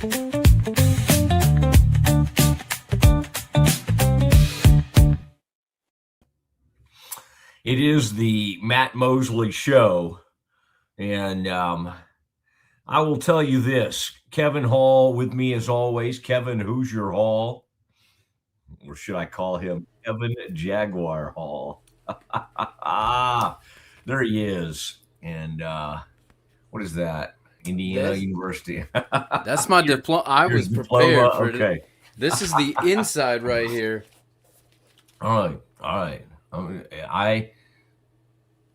It is the Matt Mosley Show, and I will tell you this. Kevin Hall with me as always. Kevin Hoosier Hall, or should I call him Kevin Jaguar Hall? There he is. And what is that? Indiana University. That's my diploma. I was prepared for okay. it. This is the inside right here. All right.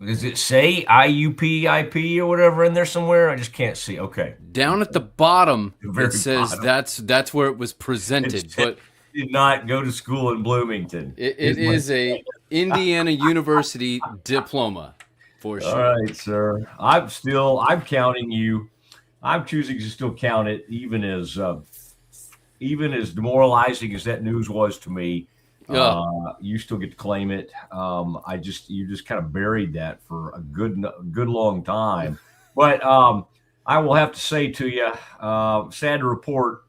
Does it say IUP, IP, or whatever in there somewhere? I just can't see. Okay. Down at the bottom, Very it says bottom. that's where it was presented. But did not go to school in Bloomington. It is a Indiana University diploma, for sure. All right, sir. I'm counting you. I'm choosing to still count it, even as demoralizing as that news was to me. You still get to claim it. You just kind of buried that for a good long time. But I will have to say to you, sad to report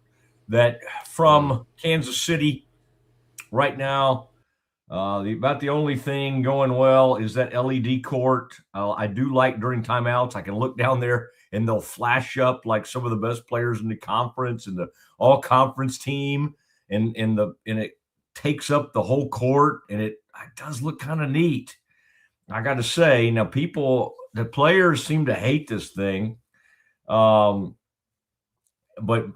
that from Kansas City right now, about the only thing going well is that LED court. I do like during timeouts, I can look down there and they'll flash up like some of the best players in the conference and the all conference team, and it takes up the whole court, and it does look kind of neat. I got to say, now the players seem to hate this thing. But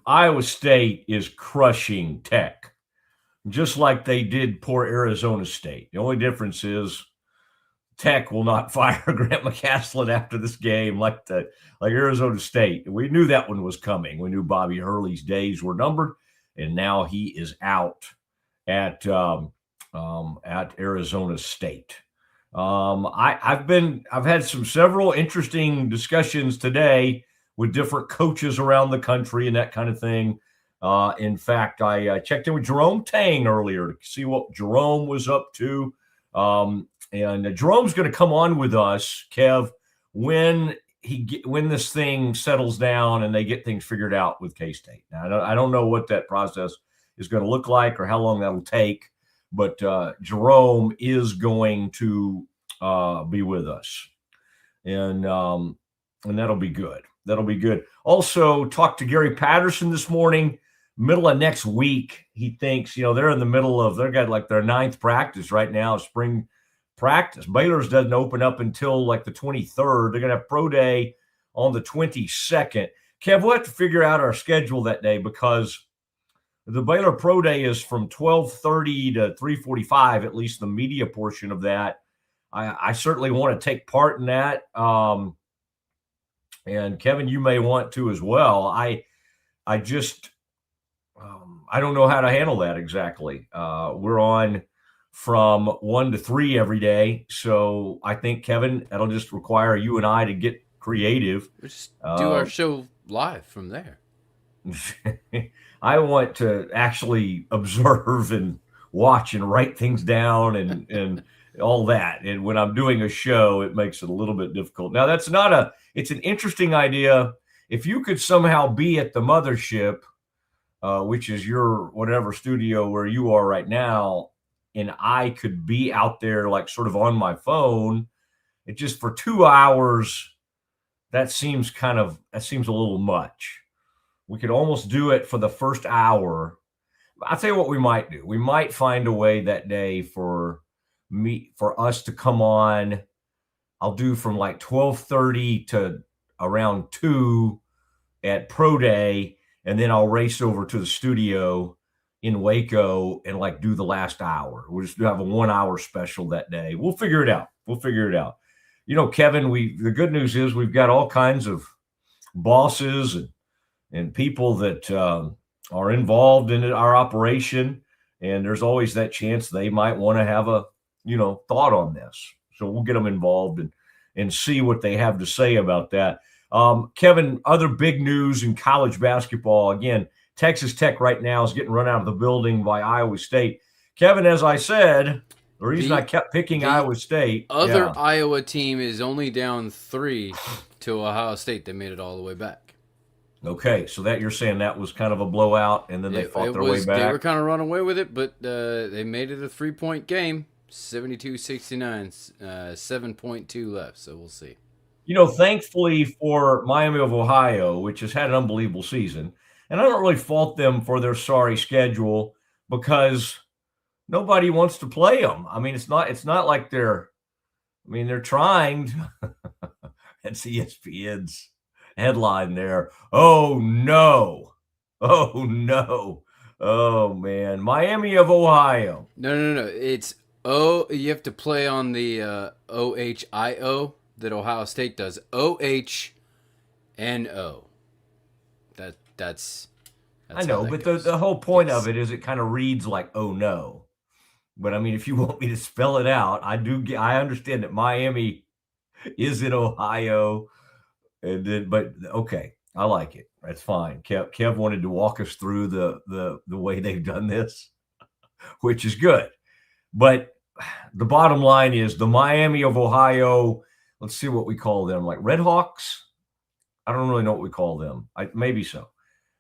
Iowa State is crushing Tech, just like they did poor Arizona State. The only difference is Tech will not fire Grant McCasland after this game like Arizona State. We knew that one was coming. We knew Bobby Hurley's days were numbered, and now he is out at Arizona State. I've had several interesting discussions today with different coaches around the country and that kind of thing. In fact, I checked in with Jerome Tang earlier to see what Jerome was up to. And Jerome's going to come on with us, Kev, when this thing settles down and they get things figured out with K-State. Now, I don't know what that process is going to look like or how long that'll take, but Jerome is going to be with us, and that'll be good. That'll be good. Also, talked to Gary Patterson this morning. Middle of next week, he thinks, they're in the middle of, they've got like their 9th practice right now, spring practice. Baylor's doesn't open up until like the 23rd. They're going to have pro day on the 22nd. Kev, we'll have to figure out our schedule that day because the Baylor pro day is from 12:30 to 3:45, at least the media portion of that. I certainly want to take part in that. And Kevin, you may want to as well. I just I don't know how to handle that exactly. We're on from 1 to 3 every day. So I think, Kevin, that'll just require you and I to get creative. We'll just do our show live from there. I want to actually observe and watch and write things down and all that. And when I'm doing a show, it makes it a little bit difficult. Now, it's an interesting idea. If you could somehow be at the mothership, which is your whatever studio where you are right now, and I could be out there like sort of on my phone, it just for 2 hours, that seems a little much. We could almost do it for the first hour. I'll tell you what we might do. We might find a way that day for us to come on. I'll do from like 12:30 to around 2 at Pro Day, and then I'll race over to the studio in Waco and like do the last hour. We'll just have a 1 hour special that day. We'll figure it out. Kevin, the good news is we've got all kinds of bosses and people that are involved in our operation, and there's always that chance they might want to have a thought on this. So we'll get them involved and see what they have to say about that. Kevin, other big news in college basketball. Again, Texas Tech right now is getting run out of the building by Iowa State. Kevin, as I said, the reason I kept picking Iowa State. Iowa team is only down 3 to Ohio State. They made it all the way back. Okay, so that you're saying that was kind of a blowout, and then they fought their way back. They were kind of running away with it, but they made it a 3-point game, 72-69, 7.2 left. So we'll see. Thankfully for Miami of Ohio, which has had an unbelievable season, and I don't really fault them for their sorry schedule because nobody wants to play them. I mean, it's not like they're trying. That's ESPN's headline there. Oh no. Oh man. Miami of Ohio. No. It's you have to play on the OHIO that Ohio State does. OHNO. That's I know, but the whole point of it is it kind of reads like oh no. But I mean, if you want me to spell it out, I understand that Miami is in Ohio. But okay, I like it. That's fine. Kev wanted to walk us through the way they've done this, which is good. But the bottom line is the Miami of Ohio. Let's see what we call them, like Red Hawks. I don't really know what we call them. Maybe so.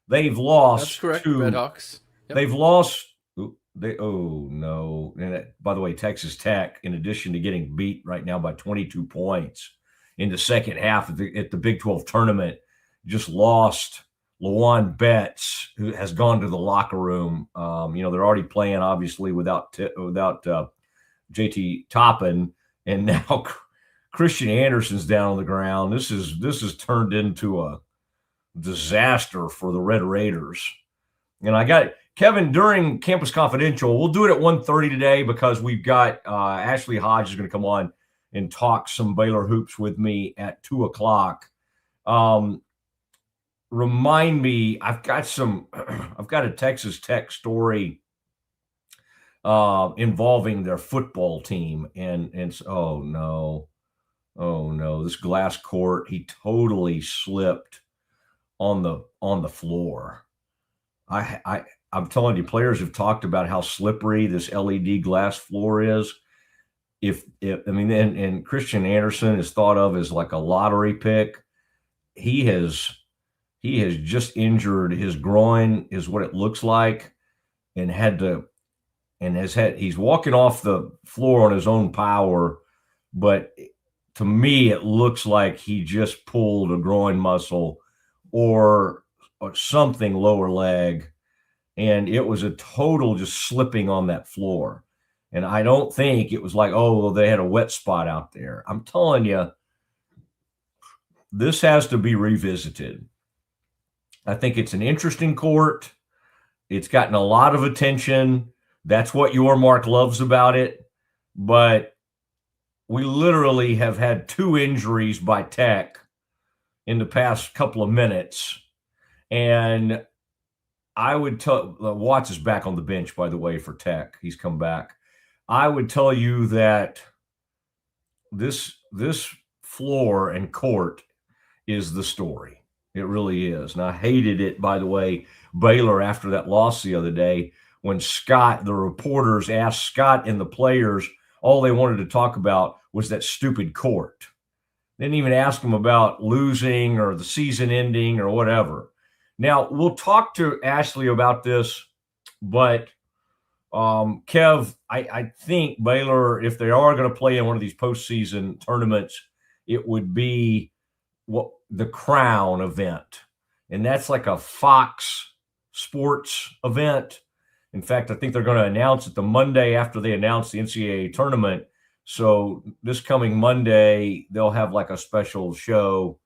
They've lost. That's correct. Red Hawks. Yep. They've lost. Oh no! And by the way, Texas Tech, in addition to getting beat right now by 22 points in the second half at the Big 12 tournament, just lost Lawan Betts, who has gone to the locker room. They're already playing obviously without JT Toppin, and now Christian Anderson's down on the ground. This is turned into a disaster for the Red Raiders. And I got Kevin during Campus Confidential. We'll do it at 1:30 today because we've got Ashley Hodge is going to come on and talk some Baylor hoops with me at 2:00. Remind me, I've got a Texas Tech story involving their football team, and oh no, this glass court, he totally slipped on the floor. I'm telling you, players have talked about how slippery this LED glass floor is. And Christian Anderson is thought of as like a lottery pick. He has just injured his groin, is what it looks like, and he's walking off the floor on his own power. But to me, it looks like he just pulled a groin muscle or something lower leg. And it was a total just slipping on that floor. And I don't think it was like, they had a wet spot out there. I'm telling you, this has to be revisited. I think it's an interesting court. It's gotten a lot of attention. That's what your Mark loves about it. But we literally have had 2 injuries by Tech in the past couple of minutes. And I would tell Watts is back on the bench, by the way, for Tech. He's come back. I would tell you that this floor and court is the story. It really is. And I hated it, by the way, Baylor, after that loss the other day, when the reporters asked Scott and the players, all they wanted to talk about was that stupid court. They didn't even ask them about losing or the season ending or whatever. Now, we'll talk to Ashley about this, but Kev, I think Baylor, if they are going to play in one of these postseason tournaments, it would be the Crown event. And that's like a Fox Sports event. In fact, I think they're going to announce it the Monday after they announce the NCAA tournament. So this coming Monday, they'll have like a special show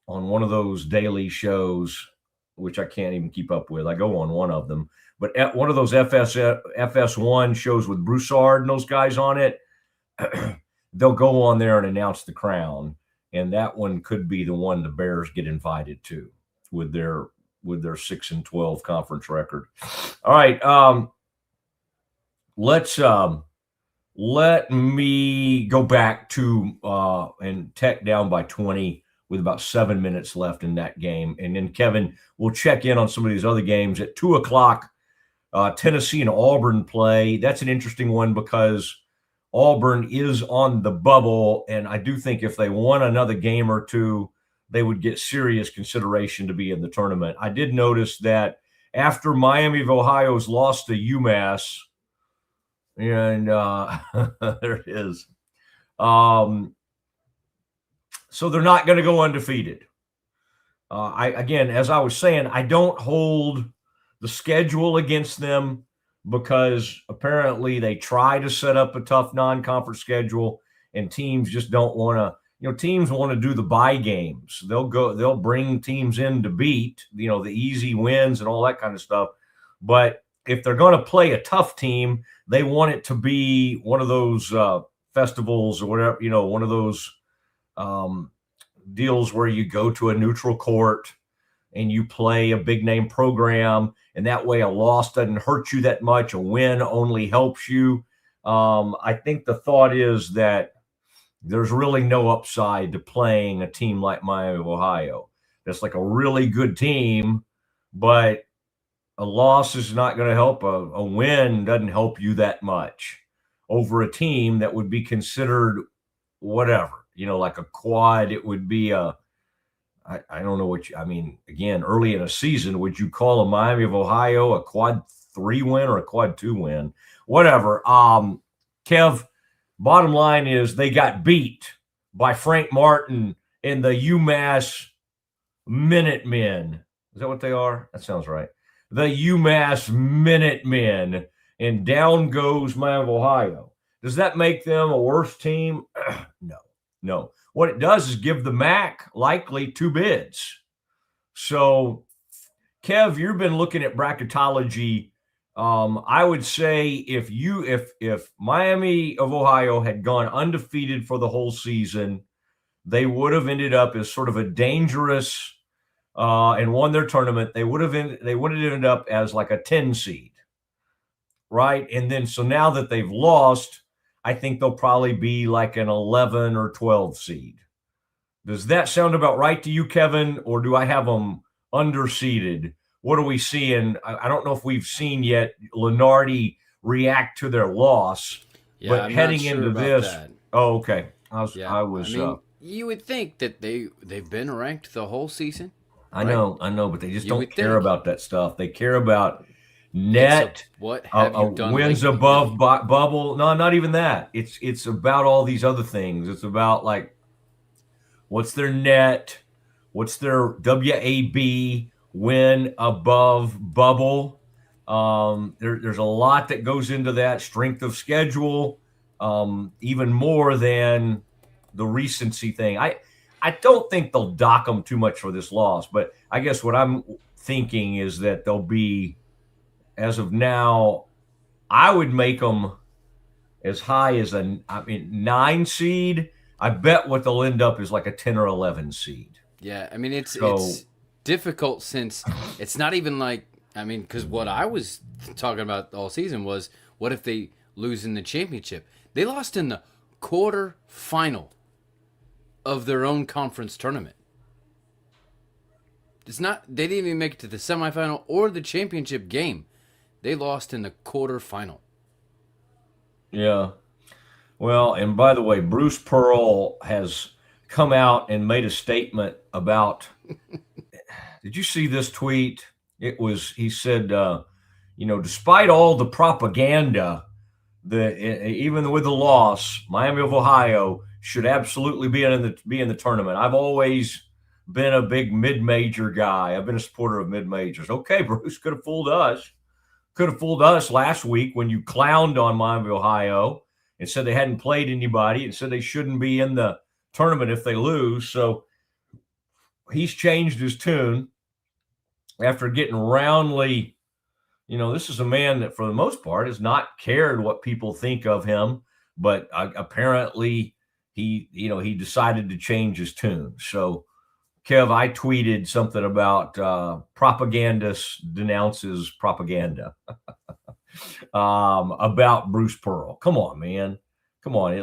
on one of those daily shows, which I can't even keep up with. I go on one of them. But at one of those FS1 shows with Broussard and those guys on it, they'll go on there and announce the Crown. And that one could be the one the Bears get invited to with their 6-12 conference record. All right. Let me go back to and Tech down by 20 with about 7 minutes left in that game. And then, Kevin, we'll check in on some of these other games at 2:00. Tennessee and Auburn play. That's an interesting one because Auburn is on the bubble, and I do think if they won another game or two, they would get serious consideration to be in the tournament. I did notice that after Miami of Ohio's lost to UMass, and there it is. So they're not going to go undefeated. Again, as I was saying, I don't hold the schedule against them because apparently they try to set up a tough non-conference schedule, and teams just don't want to. Teams want to do the bye games. They'll bring teams in to beat, the easy wins and all that kind of stuff. But if they're going to play a tough team, they want it to be one of those festivals or whatever, one of those deals where you go to a neutral court and you play a big name program, and that way a loss doesn't hurt you that much. A win only helps you. I think the thought is that there's really no upside to playing a team like Miami of Ohio. That's like a really good team, but a loss is not going to help. A win doesn't help you that much over a team that would be considered whatever, like a quad. It would be I don't know what again, early in a season, would you call a Miami of Ohio a quad 3 win or a quad 2 win? Whatever. Kev, bottom line is they got beat by Frank Martin in the UMass Minutemen. Is that what they are? That sounds right. The UMass Minutemen, and down goes Miami of Ohio. Does that make them a worse team? No. What it does is give the MAC likely 2 bids. So, Kev, you've been looking at bracketology. I would say if Miami of Ohio had gone undefeated for the whole season, they would have ended up as sort of a dangerous and won their tournament. They would have ended up as like a 10 seed, right? And then so now that they've lost, I think they'll probably be like an 11 or 12 seed. Does that sound about right to you, Kevin, or do I have them underseeded? What are we seeing? I don't know if we've seen yet Lenardi react to their loss, but I'm heading not sure into about this, that. Oh, okay. You would think that they've been ranked the whole season. I know, but they just don't care about that stuff. They care about net, what have you done wins lately? above bubble. No, not even that. It's about all these other things. It's about like what's their net, what's their WAB, win above bubble. There's a lot that goes into that. Strength of schedule, even more than the recency thing. I don't think they'll dock them too much for this loss, but I guess what I'm thinking is that they'll be, as of now, I would make them as high as 9 seed. I bet what they'll end up is like a 10 or 11 seed. Yeah, it's difficult since it's not even like, because what I was talking about all season was, what if they lose in the championship? They lost in the quarterfinal of their own conference tournament. They didn't even make it to the semifinal or the championship game. They lost in the quarterfinal. Yeah. Well, and by the way, Bruce Pearl has come out and made a statement about did you see this tweet? He said, despite all the propaganda, even with the loss, Miami of Ohio should absolutely be in the tournament. I've always been a big mid-major guy. I've been a supporter of mid-majors. Okay, Bruce, could have fooled us. Could have fooled us last week when you clowned on Miami of Ohio and said they hadn't played anybody and said they shouldn't be in the tournament if they lose. So he's changed his tune after getting roundly. This is a man that for the most part has not cared what people think of him, but apparently he decided to change his tune. So, Kev, I tweeted something about propagandist denounces propaganda about Bruce Pearl. Come on, man. Come on.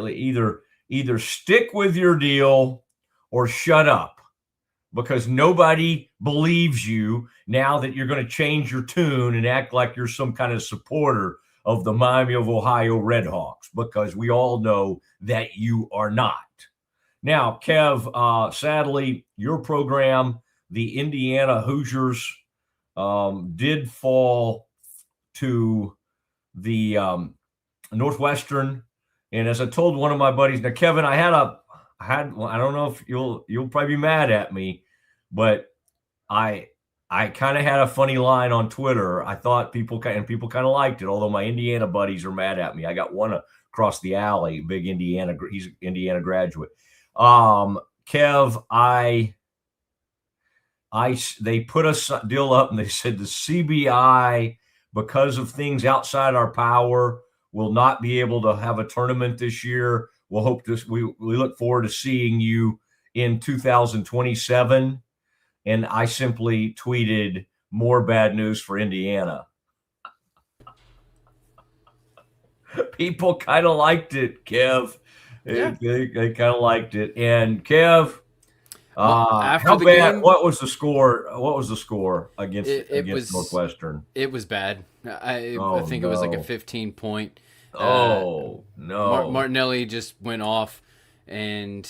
Either stick with your deal or shut up, because nobody believes you now that you're going to change your tune and act like you're some kind of supporter of the Miami of Ohio Redhawks, because we all know that you are not. Now, Kev, sadly, your program, the Indiana Hoosiers, did fall to the Northwestern. And as I told one of my buddies, now Kevin, I don't know if you'll probably be mad at me, but I kind of had a funny line on Twitter. I thought people kind of liked it, although my Indiana buddies are mad at me. I got one across the alley, big Indiana. He's an Indiana graduate. Kev, they put a deal up and they said the CBI, because of things outside our power, will not be able to have a tournament this year. We look forward to seeing you in 2027. And I simply tweeted, more bad news for Indiana. People kind of liked it, Kev. Yeah. They kind of liked it. And Kev, how bad? Game, what was the score? What was the score against Northwestern? It was bad. I think it was like a 15-point. No. Martinelli just went off, and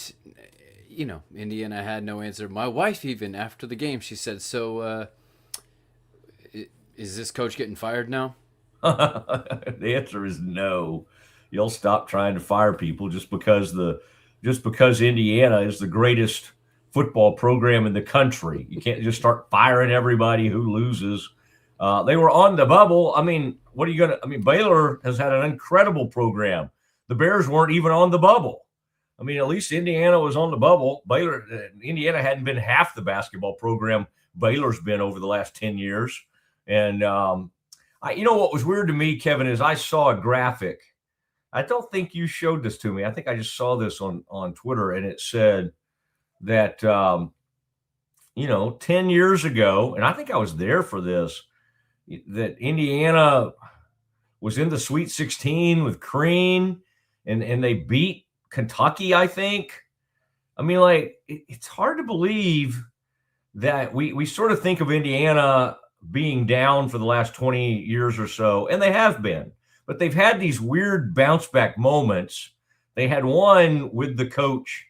Indiana had no answer. My wife, even after the game, she said, "So, is this coach getting fired now?" The answer is no. You'll stop trying to fire people just because Indiana is the greatest football program in the country. You can't just start firing everybody who loses. They were on the bubble. I mean, Baylor has had an incredible program. The Bears weren't even on the bubble. I mean, at least Indiana was on the bubble. Indiana hadn't been half the basketball program Baylor's been over the last 10 years. And, what was weird to me, Kevin, is I saw a graphic. I don't think you showed this to me. I think I just saw this on Twitter, and it said that, 10 years ago, and I think I was there for this, that Indiana was in the Sweet 16 with Crean, and they beat Kentucky, I think. I mean, it's hard to believe that we sort of think of Indiana being down for the last 20 years or so, and they have been. But they've had these weird bounce-back moments. They had one with the coach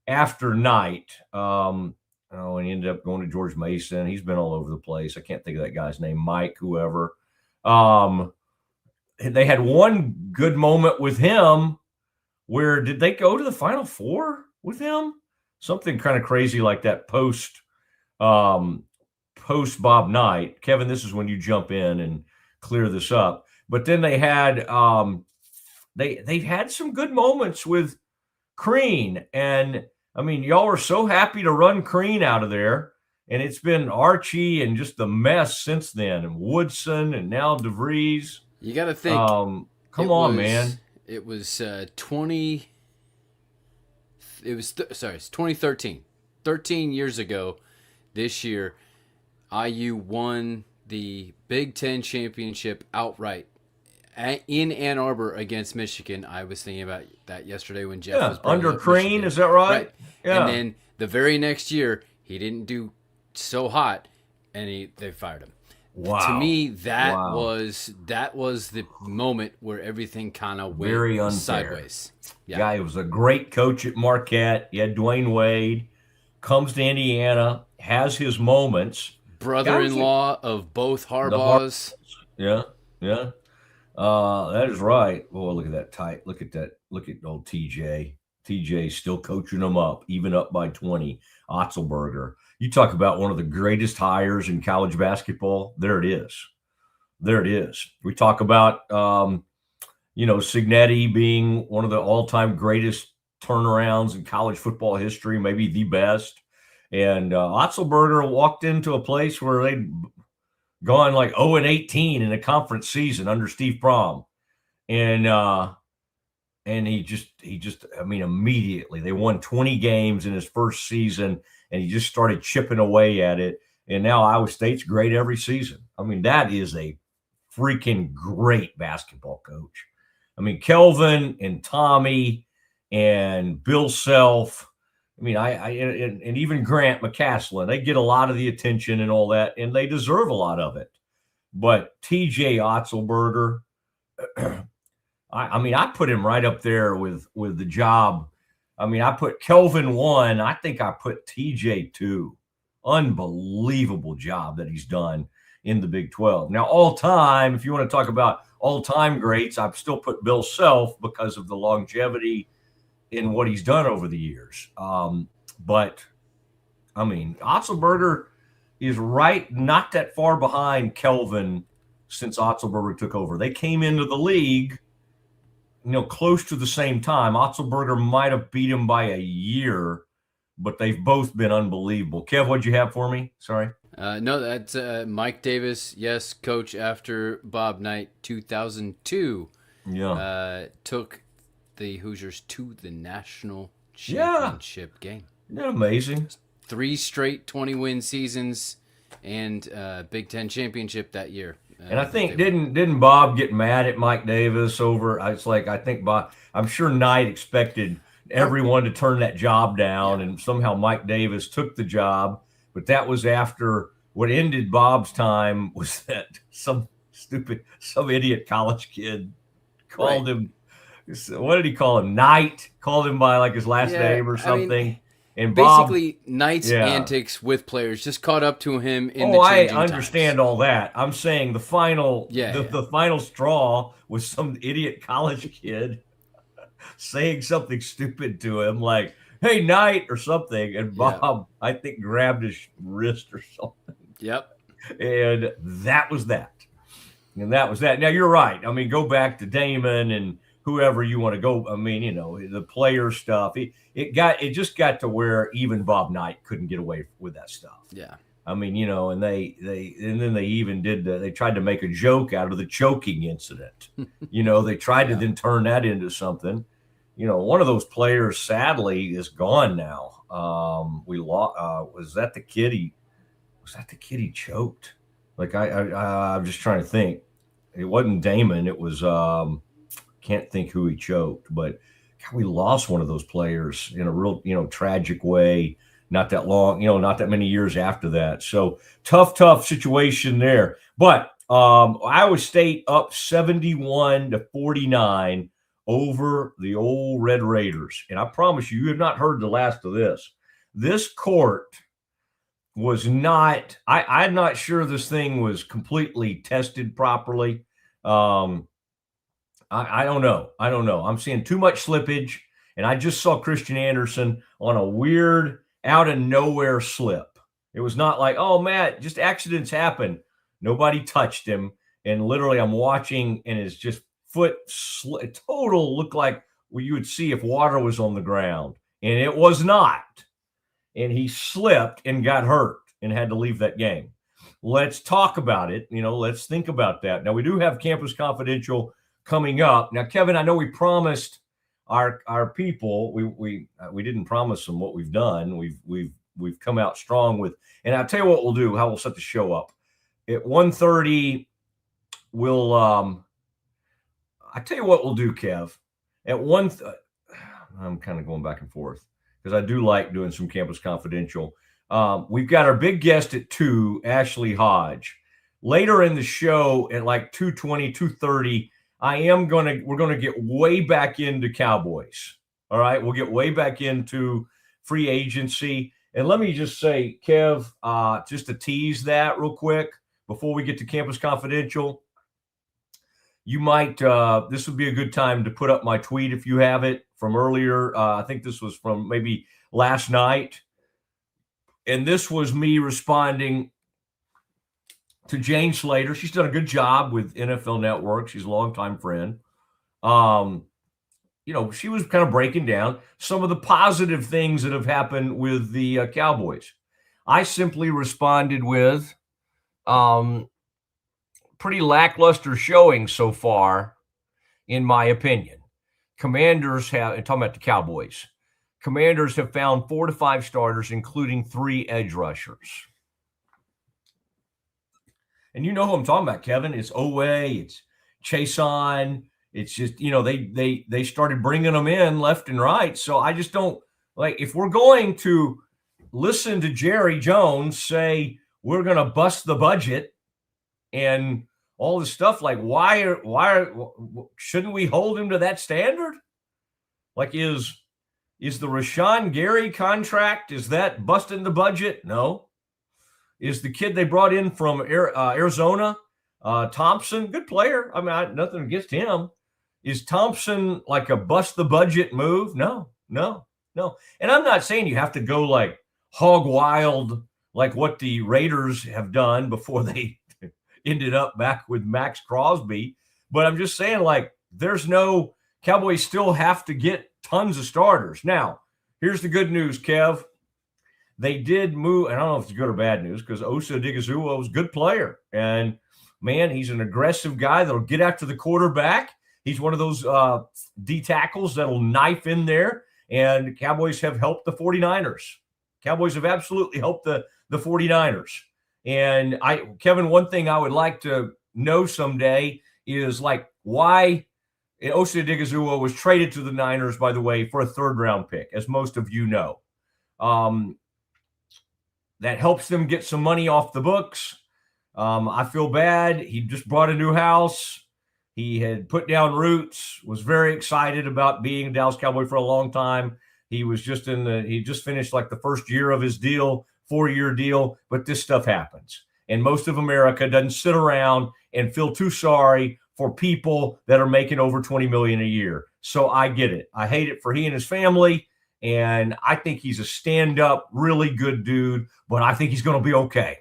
after Knight. And he ended up going to George Mason. He's been all over the place. I can't think of that guy's name, Mike, whoever. They had one good moment with him. Where did they go to the Final Four with him? Something kind of crazy like that post Bob Knight. Kevin, this is when you jump in and clear this up. But then they had they've had some good moments with Crean, and I mean, y'all were so happy to run Crean out of there, and it's been Archie and just the mess since then, and Woodson, and now DeVries. You got to think. Come on, man. It was 2013. 13 years ago this year, IU won the Big Ten championship outright in Ann Arbor against Michigan. I was thinking about that yesterday when Jeff was under Crean. Michigan. Is that right? Yeah. And then the very next year, he didn't do so hot, and they fired him. Wow. To me, that was the moment where everything kind of went very unfair. Sideways. Yeah. Guy was a great coach at Marquette. He had Dwayne Wade, comes to Indiana, has his moments. Brother-in-law of both Harbaughs. Yeah. That is right. Oh, look at that tight. Look at old TJ. TJ still coaching them up, even up by 20. Otzelberger. You talk about one of the greatest hires in college basketball. There it is. We talk about, Signetti being one of the all-time greatest turnarounds in college football history, maybe the best. And Otzelberger walked into a place where they'd gone like 0-18 in a conference season under Steve Prohm. And he just, immediately they won 20 games in his first season, and he just started chipping away at it. And now Iowa State's great every season. I mean, that is a freaking great basketball coach. I mean, Kelvin and Tommy and Bill Self. I mean, and even Grant McCaslin, they get a lot of the attention and all that, and they deserve a lot of it. But TJ Otzelberger, I put him right up there with the job I mean, I put Kelvin 1. I think I put TJ 2. Unbelievable job that he's done in the Big 12. Now, all time, if you want to talk about all-time greats, I've still put Bill Self because of the longevity in what he's done over the years. But, I mean, Otzelberger is right, not that far behind Kelvin since Otzelberger took over. They came into the league, close to the same time. Otzelberger might have beat him by a year, but they've both been unbelievable. Kev, what'd you have for me? Sorry. No, that's Mike Davis. Yes, coach after Bob Knight, 2002. Yeah. Took the Hoosiers to the national championship game. Isn't that amazing? 3 straight 20-win seasons and Big Ten championship that year. And I think didn't Bob get mad at Mike Davis over? It's like I think Bob. I'm sure Knight expected everyone to turn that job down, and somehow Mike Davis took the job. But that was after what ended Bob's time was that some idiot college kid called him. What did he call him? Knight. Called him by like his last name or something. And basically, Knight's antics with players just caught up to him in the changing I understand times. all that. I'm saying the final straw was some idiot college kid saying something stupid to him, like, "Hey, Knight," or something, and Bob, I think, grabbed his wrist or something. Yep. And that was that. Now, you're right. I mean, go back to Damon and whoever you want to go. I mean, the player stuff. It just got to where even Bob Knight couldn't get away with that stuff. Yeah. I mean, and then they even they tried to make a joke out of the choking incident. They tried to then turn that into something. One of those players sadly is gone now. We lost. Was that the kid he choked? Like I'm just trying to think. It wasn't Damon. It was can't think who he choked, but God, we lost one of those players in a real, tragic way. Not that long, not that many years after that. So tough situation there. But Iowa State up 71-49 over the old Red Raiders. And I promise you have not heard the last of this. This court was not, I'm not sure this thing was completely tested properly. I don't know. I'm seeing too much slippage, and I just saw Christian Anderson on a weird out of nowhere slip. It was not like, oh, Matt, just accidents happen. Nobody touched him, and literally I'm watching, and his just foot total looked like what you would see if water was on the ground, and it was not. And he slipped and got hurt and had to leave that game. Let's talk about it. Let's think about that. Now, we do have Campus Confidential coming up. Now, Kevin, I know we promised our people, we didn't promise them what we've done. We've come out strong with, and I'll tell you what we'll do, how we'll set the show up. At 1:30, we'll I tell you what we'll do, Kev. At I'm kind of going back and forth because I do like doing some Campus Confidential. We've got our big guest at 2, Ashley Hodge. Later in the show at like 2:20, 2:30, we're going to get way back into Cowboys. All right. We'll get way back into free agency. And let me just say, Kev, just to tease that real quick before we get to Campus Confidential, you might, this would be a good time to put up my tweet if you have it from earlier. I think this was from maybe last night. And this was me responding to Jane Slater. She's done a good job with NFL Network. She's a longtime friend. She was kind of breaking down some of the positive things that have happened with the Cowboys. I simply responded with pretty lackluster showing so far, in my opinion. Commanders have, and talking about the Cowboys, Commanders have found 4 to 5 starters, including 3 edge rushers. And you know who I'm talking about, Kevin. It's Owe, it's Chason. It's just, they started bringing them in left and right. So I just don't, like, if we're going to listen to Jerry Jones say we're going to bust the budget and all this stuff, like, why shouldn't we hold him to that standard? Like, is Is the Rashawn Gary contract, is that busting the budget? No. Is the kid they brought in from Arizona, Thompson, good player. I mean, nothing against him. Is Thompson like a bust the budget move? No. And I'm not saying you have to go like hog wild like what the Raiders have done before they ended up back with Max Crosby. But I'm just saying, like, there's no Cowboys still have to get tons of starters. Now, here's the good news, Kev. They did move, and I don't know if it's good or bad news, because Osa Odighizuwa was a good player. And, man, he's an aggressive guy that'll get after the quarterback. He's one of those D tackles that'll knife in there. And Cowboys have helped the 49ers. Cowboys have absolutely helped the 49ers. And Kevin, one thing I would like to know someday is like why Osa Odighizuwa was traded to the Niners, by the way, for a third-round pick, as most of you know. That helps them get some money off the books. I feel bad. He just bought a new house. He had put down roots, was very excited about being a Dallas Cowboy for a long time. He was just he just finished like the first year of his deal, 4-year deal, but this stuff happens. And most of America doesn't sit around and feel too sorry for people that are making over $20 million a year. So I get it. I hate it for he and his family. And I think he's a stand-up, really good dude, but I think he's going to be okay.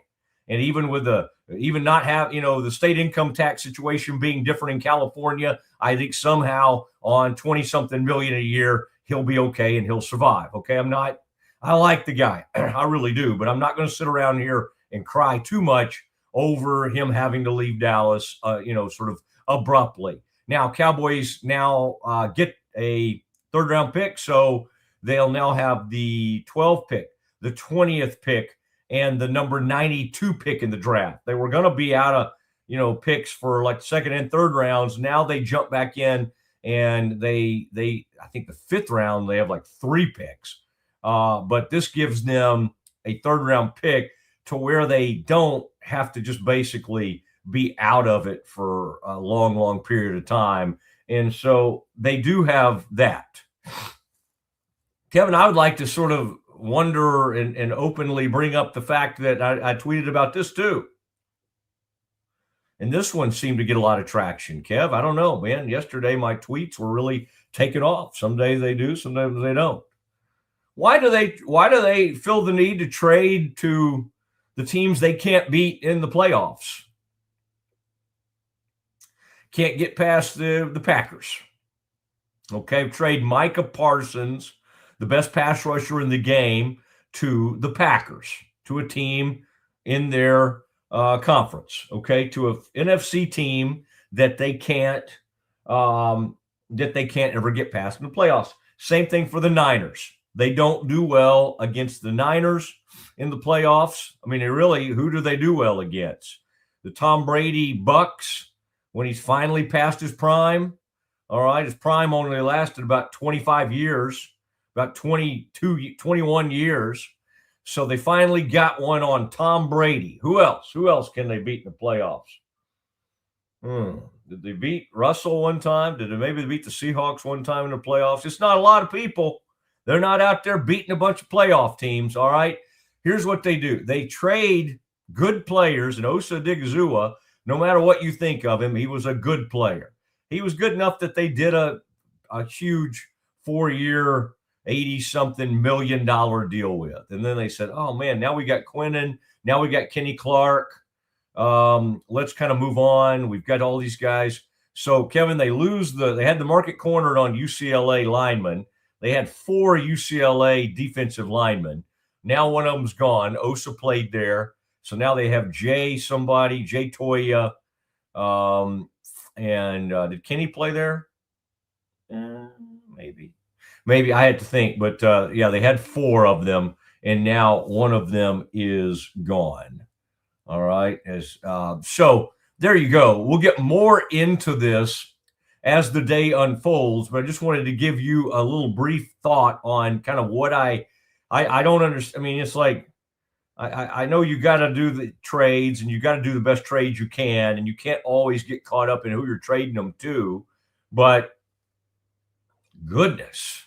And even with not have, the state income tax situation being different in California, I think somehow on 20-something million a year, he'll be okay and he'll survive. Okay. I like the guy. I really do, but I'm not going to sit around here and cry too much over him having to leave Dallas, sort of abruptly. Now, Cowboys get a third-round pick, so they'll now have the 12th pick, the 20th pick, and the number 92 pick in the draft. They were going to be out of, picks for like second and third rounds. Now they jump back in, and they I think the fifth round, they have like 3 picks. But this gives them a third-round pick to where they don't have to just basically be out of it for a long, long period of time. And so they do have that. Kevin, I would like to sort of wonder and openly bring up the fact that I tweeted about this too. And this one seemed to get a lot of traction. Kev, I don't know, man. Yesterday, my tweets were really taking off. Some days they do, sometimes they don't. Why do they feel the need to trade to the teams they can't beat in the playoffs? Can't get past the Packers. Okay, trade Micah Parsons, the best pass rusher in the game, to the Packers, to a team in their conference, okay, to an NFC team that they can't ever get past in the playoffs. Same thing for the Niners. They don't do well against the Niners in the playoffs. I mean, who do they do well against? The Tom Brady Bucks, when he's finally past his prime. All right, his prime only lasted about 25 years, about 21 years. So they finally got one on Tom Brady. Who else? Who else can they beat in the playoffs? Did they beat Russell one time? Did they maybe beat the Seahawks one time in the playoffs? It's not a lot of people. They're not out there beating a bunch of playoff teams, all right? Here's what they do. They trade good players, and Osa Odighizuwa, no matter what you think of him, he was a good player. He was good enough that they did a huge 4-year, $80-something million deal with. And then they said, oh, man, now we got Quinnen. Now we got Kenny Clark. Let's kind of move on. We've got all these guys. So, Kevin, they had the market cornered on UCLA linemen. They had 4 UCLA defensive linemen. Now one of them's gone. Osa played there. So now they have Jay Toya. And did Kenny play there? Maybe I had to think, but they had 4 of them, and now one of them is gone. All right. So there you go. We'll get more into this as the day unfolds, but I just wanted to give you a little brief thought on kind of what I don't understand. I mean, it's like, I know you got to do the trades and you got to do the best trades you can, and you can't always get caught up in who you're trading them to, but goodness,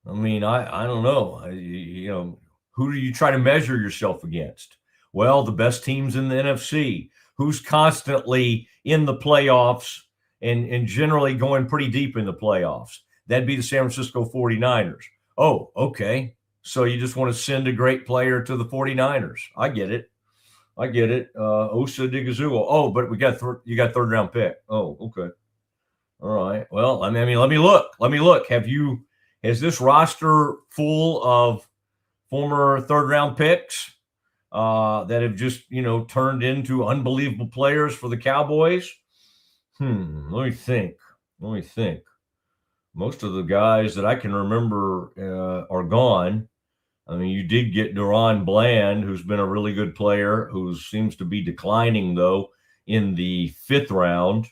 I mean, I don't know. You know, who do you try to measure yourself against? Well, the best teams in the NFC. Who's constantly in the playoffs and generally going pretty deep in the playoffs? That'd be the San Francisco 49ers. Oh, okay. So you just want to send a great player to the 49ers. I get it. I get it. Osa Digizua. Oh, but you got third round pick. Oh, okay. All right. Well, I mean, let me look. Let me look. Has this roster full of former third round picks that have just, turned into unbelievable players for the Cowboys? Let me think. Let me think. Most of the guys that I can remember are gone. I mean, you did get Duron Bland, who's been a really good player, who seems to be declining, though, in the fifth round.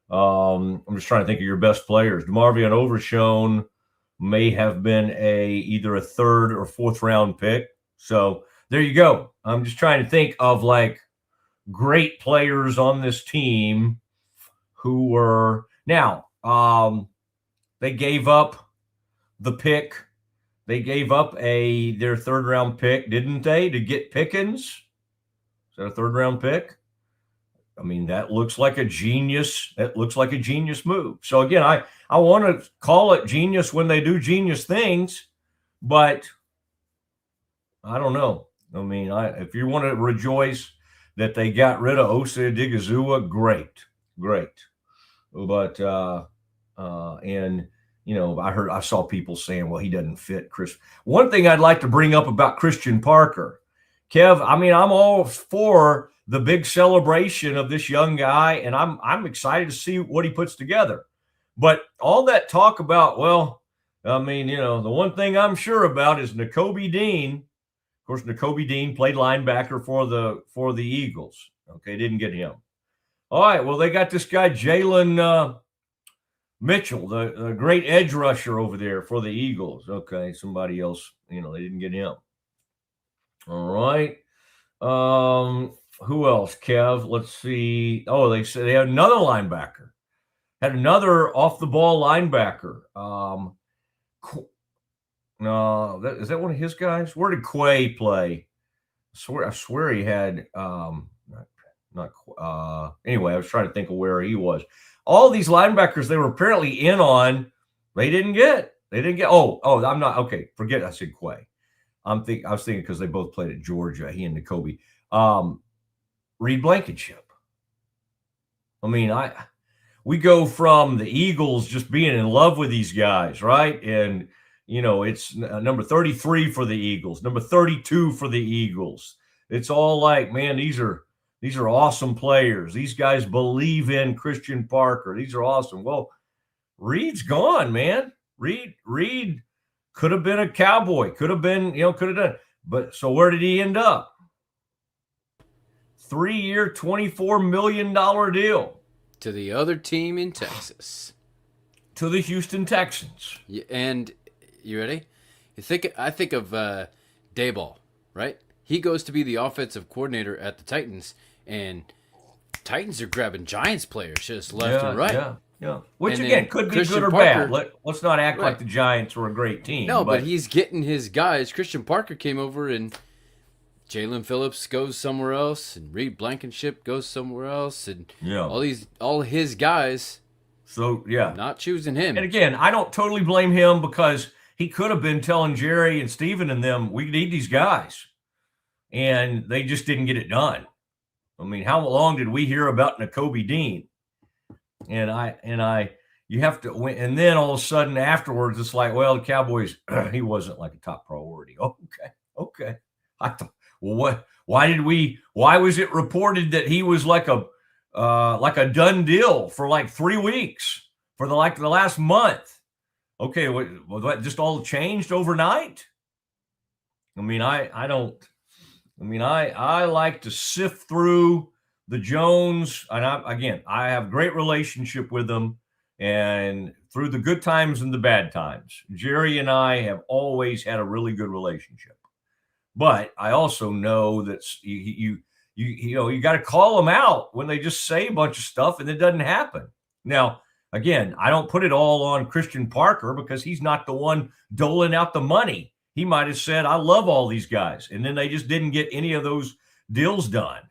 I'm just trying to think of your best players. DeMarvion Overshone may have been either a third or fourth round pick. So there you go. I'm just trying to think of like great players on this team who were now. They gave up the pick. They gave up their third round pick, didn't they, to get Pickens? Is that a third round pick? I mean, that looks like a genius. That looks like a genius move. So again, I want to call it genius when they do genius things, but I don't know. I mean, if you want to rejoice that they got rid of Osa Digizua, great. But I saw people saying, well, he doesn't fit Chris. One thing I'd like to bring up about Christian Parker, Kev, I mean, I'm all for the big celebration of this young guy, and I'm excited to see what he puts together. But all that talk about, well, I mean, the one thing I'm sure about is Nakobe Dean. Of course, Nakobe Dean played linebacker for the Eagles. Okay, didn't get him. All right, well, they got this guy, Jalen Mitchell, the great edge rusher over there for the Eagles. Okay, somebody else, they didn't get him. All right. Who else, Kev? Let's see. Oh, they said they had another linebacker. Had another off-the-ball linebacker. No, is that one of his guys? Where did Quay play? I swear he had anyway, I was trying to think of where he was. All these linebackers they were apparently in on, they didn't get. Oh, I'm not okay. Forget I said Quay. I was thinking because they both played at Georgia, he and Nakobe. Reed Blankenship. I mean, we go from the Eagles just being in love with these guys, right? And it's number 33 for the Eagles, number 32 for the Eagles. It's all like, man, these are awesome players. These guys believe in Christian Parker. These are awesome. Well, Reed's gone, man. Reed could have been a Cowboy, could have done. But so where did he end up? 3-year, $24 million deal. To the other team in Texas. To the Houston Texans. Yeah, and you ready? I think of Bball, right? He goes to be the offensive coordinator at the Titans, and Titans are grabbing Giants players just left and right. Yeah. Which, and again, could be Christian good or Parker, bad. Let's not act like the Giants were a great team. No, but he's getting his guys. Christian Parker came over, and Jalen Phillips goes somewhere else, and Reed Blankenship goes somewhere else, and all his guys. So, yeah. Not choosing him. And again, I don't totally blame him because he could have been telling Jerry and Steven and them, we need these guys. And they just didn't get it done. I mean, how long did we hear about Nakobe Dean? And you have to win. And then all of a sudden afterwards, it's like, well, the Cowboys, he wasn't like a top priority. Okay. I thought, well, why was it reported that he was like a done deal for like 3 weeks for the last month? Okay. Well, that just all changed overnight. I mean, I like to sift through the Jones, and I have great relationship with them, and through the good times and the bad times. Jerry and I have always had a really good relationship. But I also know that you got to call them out when they just say a bunch of stuff and it doesn't happen. Now, Again, I don't put it all on Christian Parker because he's not the one doling out the money. He might have said, I love all these guys. And then they just didn't get any of those deals done.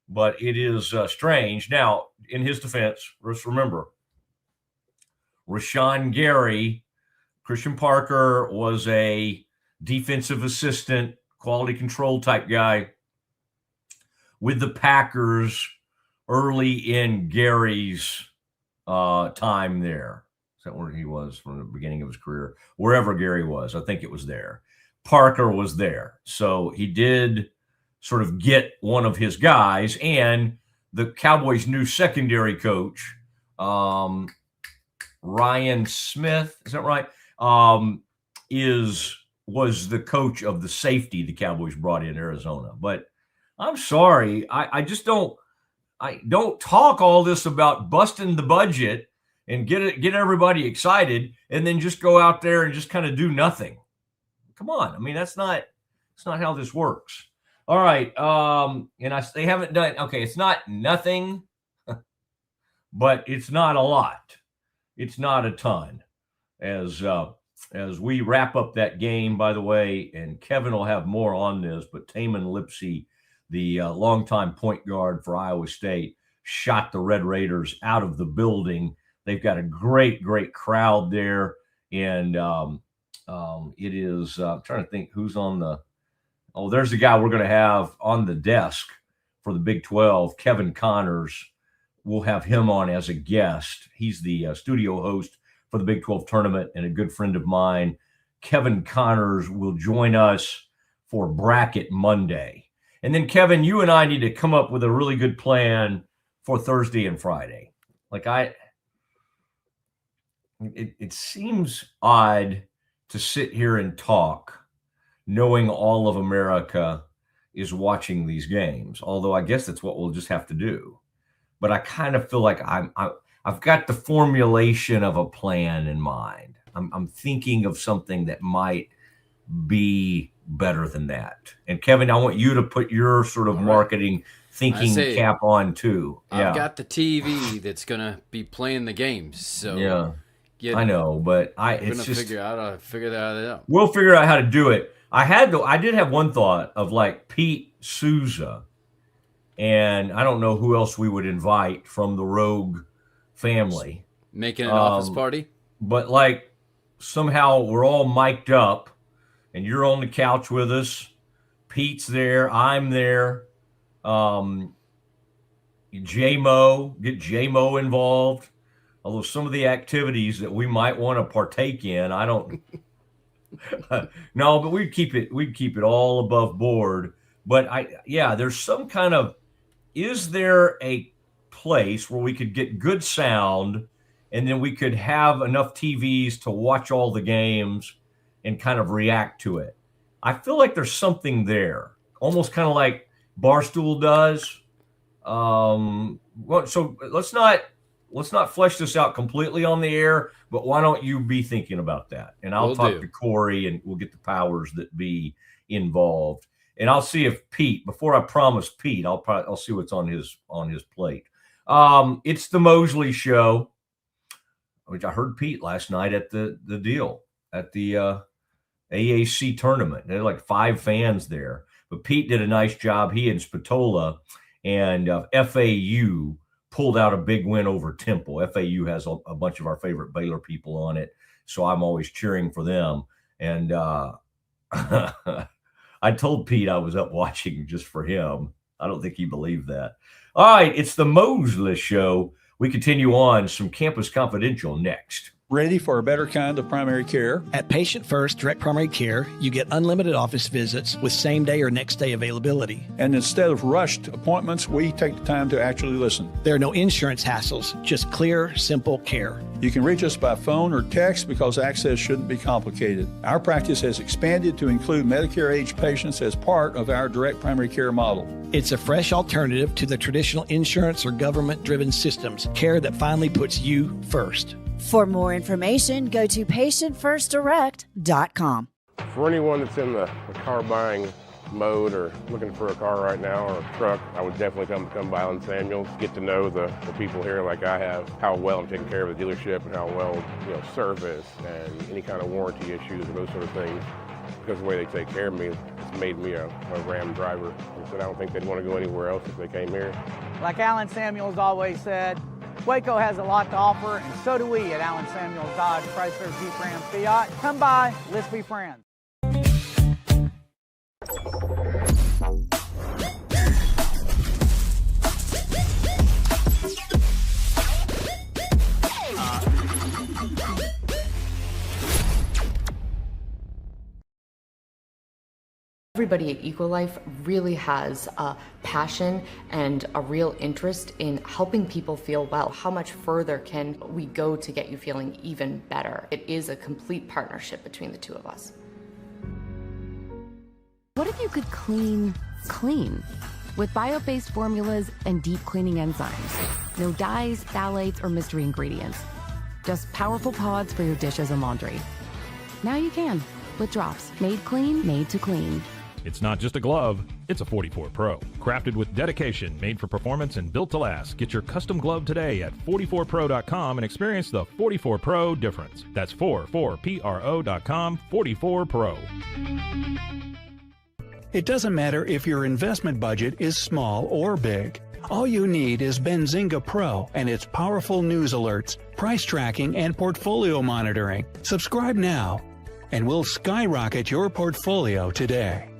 But it is strange. Now, in his defense, let's remember, Rashawn Gary, Christian Parker was a defensive assistant, quality control type guy with the Packers early in Gary's time there. Is that where he was from the beginning of his career? Wherever Gary was, I think it was there. Parker was there. So he did sort of get one of his guys, and the Cowboys' new secondary coach, Ryan Smith, is that right? Was the coach of the safety the Cowboys brought in Arizona. But I'm sorry, I just don't talk all this about busting the budget and get everybody excited and then just go out there and just kind of do nothing. Come on. I mean, it's not how this works. All right. They haven't done, okay, it's not nothing, but it's not a lot. It's not a ton. As we wrap up that game, by the way, and Kevin will have more on this, but Taman Lipsey, the longtime point guard for Iowa State, shot the Red Raiders out of the building. They've got a great, great crowd there. And it is, I'm trying to think who's on the, there's the guy we're going to have on the desk for the Big 12, Kevin Connors. We'll have him on as a guest. He's the studio host for the Big 12 tournament and a good friend of mine. Kevin Connors will join us for Bracket Monday. And then, Kevin, you and I need to come up with a really good plan for Thursday and Friday. It seems odd to sit here and talk knowing all of America is watching these games, although I guess that's what we'll just have to do. But I kind of feel like I've got the formulation of a plan in mind. I'm thinking of something that might be better than that. And Kevin, I want you to put your sort of marketing thinking cap on too. I've got the TV that's gonna be playing the games. So I know, but figure that out. We'll figure out how to do it. I did have one thought of like Pete Souza, and I don't know who else we would invite from the Rogue family. Making an office party? But like somehow we're all mic'd up and you're on the couch with us. Pete's there. I'm there. J-Mo, get J-Mo involved. Although some of the activities that we might want to partake in, I don't no, but we'd keep it all above board. But there's some kind of, is there a place where we could get good sound and then we could have enough TVs to watch all the games and kind of react to it? I feel like there's something there, almost kind of like Barstool does. So let's not flesh this out completely on the air, but why don't you be thinking about that? And I'll talk to Corey and we'll get the powers that be involved. And I'll see if Pete, before I promise Pete, I'll see what's on his plate. It's the Mosley Show, which I heard Pete last night at the deal at the AAC tournament. There were like 5 fans there, but Pete did a nice job. He and Spatola and FAU pulled out a big win over Temple. FAU has a bunch of our favorite Baylor people on it, so I'm always cheering for them. And I told Pete I was up watching just for him. I don't think he believed that. All right, it's the Mosley Show. We continue on some Campus Confidential next. Ready for a better kind of primary care? At Patient First Direct Primary Care, you get unlimited office visits with same-day or next-day availability. And instead of rushed appointments, we take the time to actually listen. There are no insurance hassles, just clear, simple care. You can reach us by phone or text because access shouldn't be complicated. Our practice has expanded to include Medicare-age patients as part of our direct primary care model. It's a fresh alternative to the traditional insurance or government-driven systems, care that finally puts you first. For more information, go to patientfirstdirect.com. For anyone that's in the car buying mode or looking for a car right now or a truck, I would definitely come by Allen Samuels, get to know the people here like I have, how well I'm taking care of the dealership and how well, service and any kind of warranty issues or those sort of things. Because of the way they take care of me, it's made me a Ram driver. And so I don't think they'd want to go anywhere else if they came here. Like Allen Samuels always said, Waco has a lot to offer, and so do we at Allen Samuels Dodge, Chrysler, Jeep, Ram, Fiat. Come by, let's be friends. Everybody at Equalife really has a passion and a real interest in helping people feel well. How much further can we go to get you feeling even better? It is a complete partnership between the two of us. What if you could clean clean? With bio-based formulas and deep cleaning enzymes. No dyes, phthalates, or mystery ingredients. Just powerful pods for your dishes and laundry. Now you can, with drops. Made clean, made to clean. It's not just a glove, it's a 44 Pro. Crafted with dedication, made for performance, and built to last. Get your custom glove today at 44pro.com and experience the 44 Pro difference. That's 44pro.com, 44 Pro. It doesn't matter if your investment budget is small or big. All you need is Benzinga Pro and its powerful news alerts, price tracking, and portfolio monitoring. Subscribe now, and we'll skyrocket your portfolio today.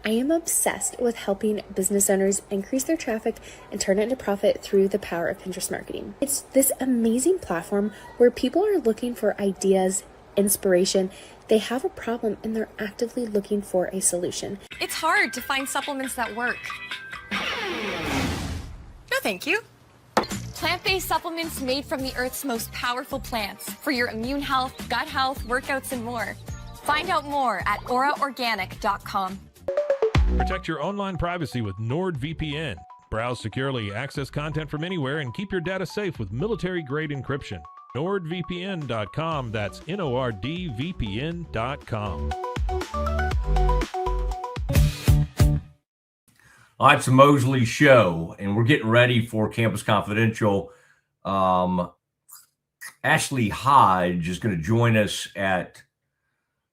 I am obsessed with helping business owners increase their traffic and turn it into profit through the power of Pinterest marketing. It's this amazing platform where people are looking for ideas, inspiration. They have a problem and they're actively looking for a solution. It's hard to find supplements that work. No, thank you. Plant-based supplements made from the Earth's most powerful plants for your immune health, gut health, workouts, and more. Find out more at auraorganic.com. Protect your online privacy with NordVPN. Browse securely, access content from anywhere, and keep your data safe with military-grade encryption. NordVPN.com. That's NORDVPN.com. All right, it's the Mosley Show, and we're getting ready for Campus Confidential. Ashley Hodge is going to join us at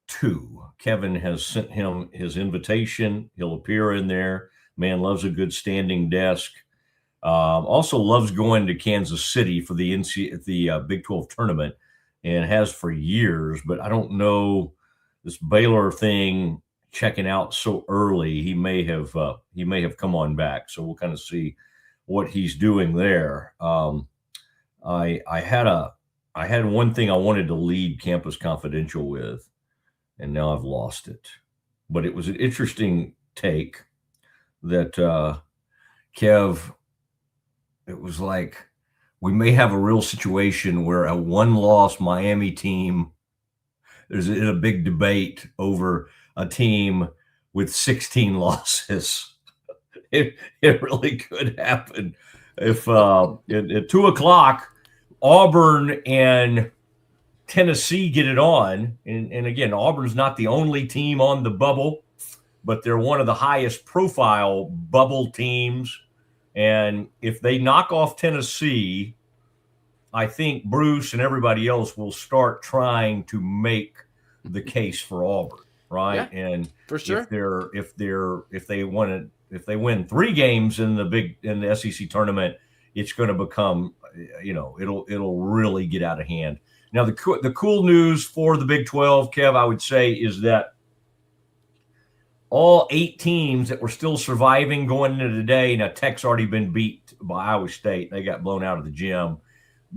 2. Kevin has sent him his invitation. He'll appear in there. Man loves a good standing desk. Also loves going to Kansas City for the Big 12 tournament and has for years. But I don't know this Baylor thing checking out so early. He may have come on back. So we'll kind of see what he's doing there. I had one thing I wanted to lead Campus Confidential with, and now I've lost it. But it was an interesting take that Kev, it was like we may have a real situation where a one-loss Miami team, there's a big debate over a team with 16 losses. It really could happen. If at 2 o'clock, Auburn and Tennessee get it on, and again, Auburn's not the only team on the bubble, but they're one of the highest profile bubble teams. And if they knock off Tennessee, I think Bruce and everybody else will start trying to make the case for Auburn, right? Yeah, and for sure, if they win 3 games in the SEC tournament, it's going to become, it'll really get out of hand. Now, the cool news for the Big 12, Kev, I would say, is that all 8 teams that were still surviving going into today, now Tech's already been beat by Iowa State. They got blown out of the gym.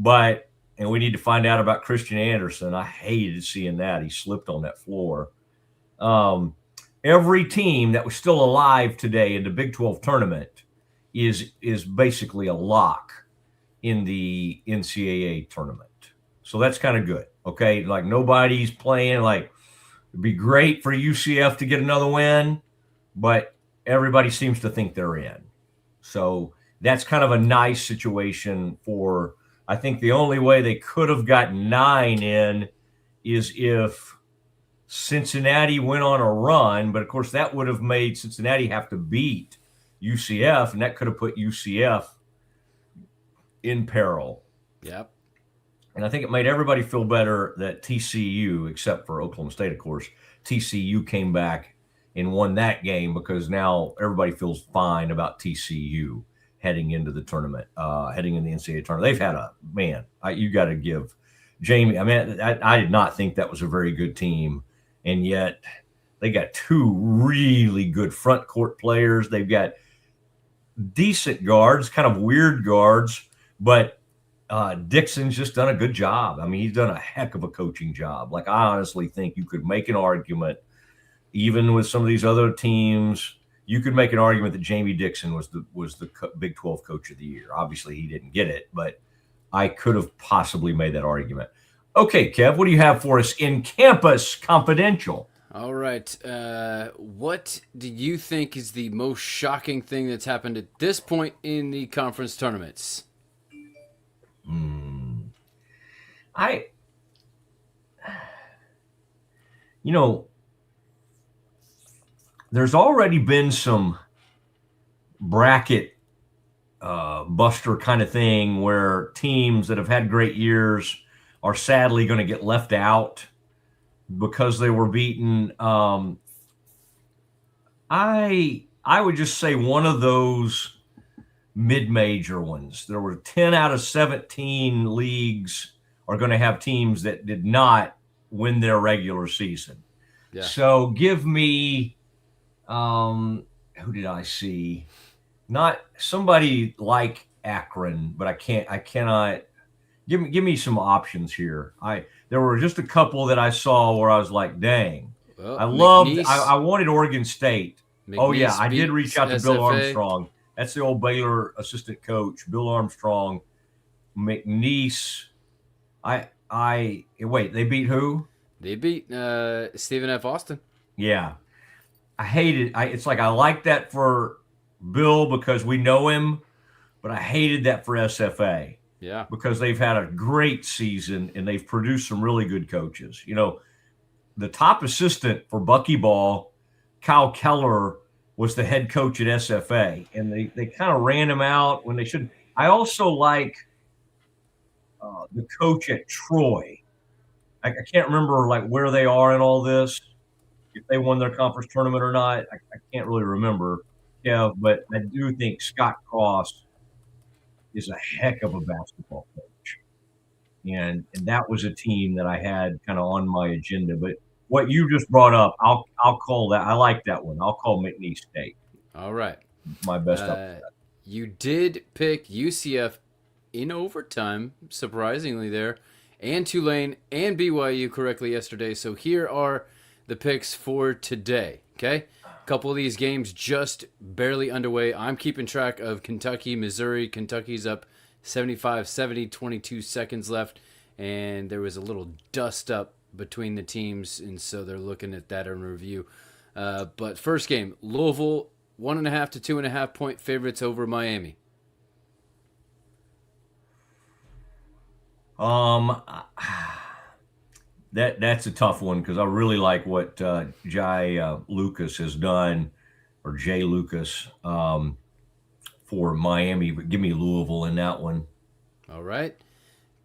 And we need to find out about Christian Anderson. I hated seeing that. He slipped on that floor. Every team that was still alive today in the Big 12 tournament is basically a lock in the NCAA tournament. So that's kind of good, okay? Like nobody's playing. Like it'd be great for UCF to get another win, but everybody seems to think they're in. So that's kind of a nice situation for, I think the only way they could have gotten 9 in is if Cincinnati went on a run, but of course that would have made Cincinnati have to beat UCF, and that could have put UCF in peril. Yep. And I think it made everybody feel better that TCU, except for Oklahoma State, of course, TCU came back and won that game, because now everybody feels fine about TCU heading into the tournament, heading in the NCAA tournament. They've had you got to give Jamie. I mean, I did not think that was a very good team, and yet they got two really good front court players. They've got decent guards, kind of weird guards, but Dixon's just done a good job. I mean, he's done a heck of a coaching job. Like, I honestly think you could make an argument, even with some of these other teams, you could make an argument that Jamie Dixon was the Big 12 Coach of the Year. Obviously, he didn't get it, but I could have possibly made that argument. Okay, Kev, what do you have for us in Campus Confidential? All right. What do you think is the most shocking thing that's happened at this point in the conference tournaments? There's already been some bracket buster kind of thing where teams that have had great years are sadly going to get left out because they were beaten. I would just say one of those mid-major ones. There were 10 out of 17 leagues are going to have teams that did not win their regular season. Yeah. So give me, who did I see? Not somebody like Akron, but I cannot. Give me some options here. There were just a couple that I saw where I was like, dang. Well, I wanted Oregon State. McNeese Yeah, I did reach out to SFA. Bill Armstrong. That's the old Baylor assistant coach, Bill Armstrong. McNeese. Wait, they beat who? They beat Stephen F. Austin. Yeah. I hated it's like I like that for Bill because we know him, but I hated that for SFA. Yeah. Because they've had a great season and they've produced some really good coaches. You know, the top assistant for Buckyball, Kyle Keller, was the head coach at SFA, and they kind of ran him out when they shouldn't. I also like the coach at Troy. I can't remember like where they are in all this, if they won their conference tournament or not. I can't really remember. Yeah, but I do think Scott Cross is a heck of a basketball coach, and that was a team that I had kind of on my agenda. But what you just brought up, I'll call that. I like that one. I'll call McNeese State. All right. My best up for that. You did pick UCF in overtime, surprisingly there, and Tulane and BYU correctly yesterday. So here are the picks for today, okay? A couple of these games just barely underway. I'm keeping track of Kentucky, Missouri. Kentucky's up 75-70, 22 seconds left, and there was a little dust up between the teams, and so they're looking at that in review. But first game, Louisville, 1.5 to 2.5 point favorites over Miami. That's a tough one because I really like what Jay Lucas has done, or Jay Lucas, for Miami. But give me Louisville in that one. All right.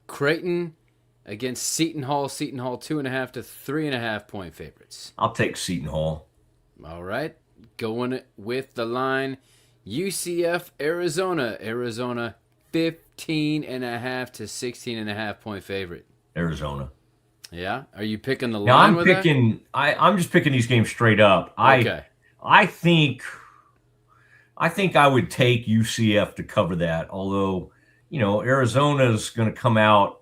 Creighton against Seton Hall. Seton Hall 2.5 to 3.5 point favorites. I'll take Seton Hall. All right. Going with the line, UCF, Arizona. Arizona 15.5 to 16.5 point favorite. Arizona. Yeah. Are you picking the Now line with that? I'm just picking these games straight up. Okay. I think I would take UCF to cover that. Although, Arizona's going to come out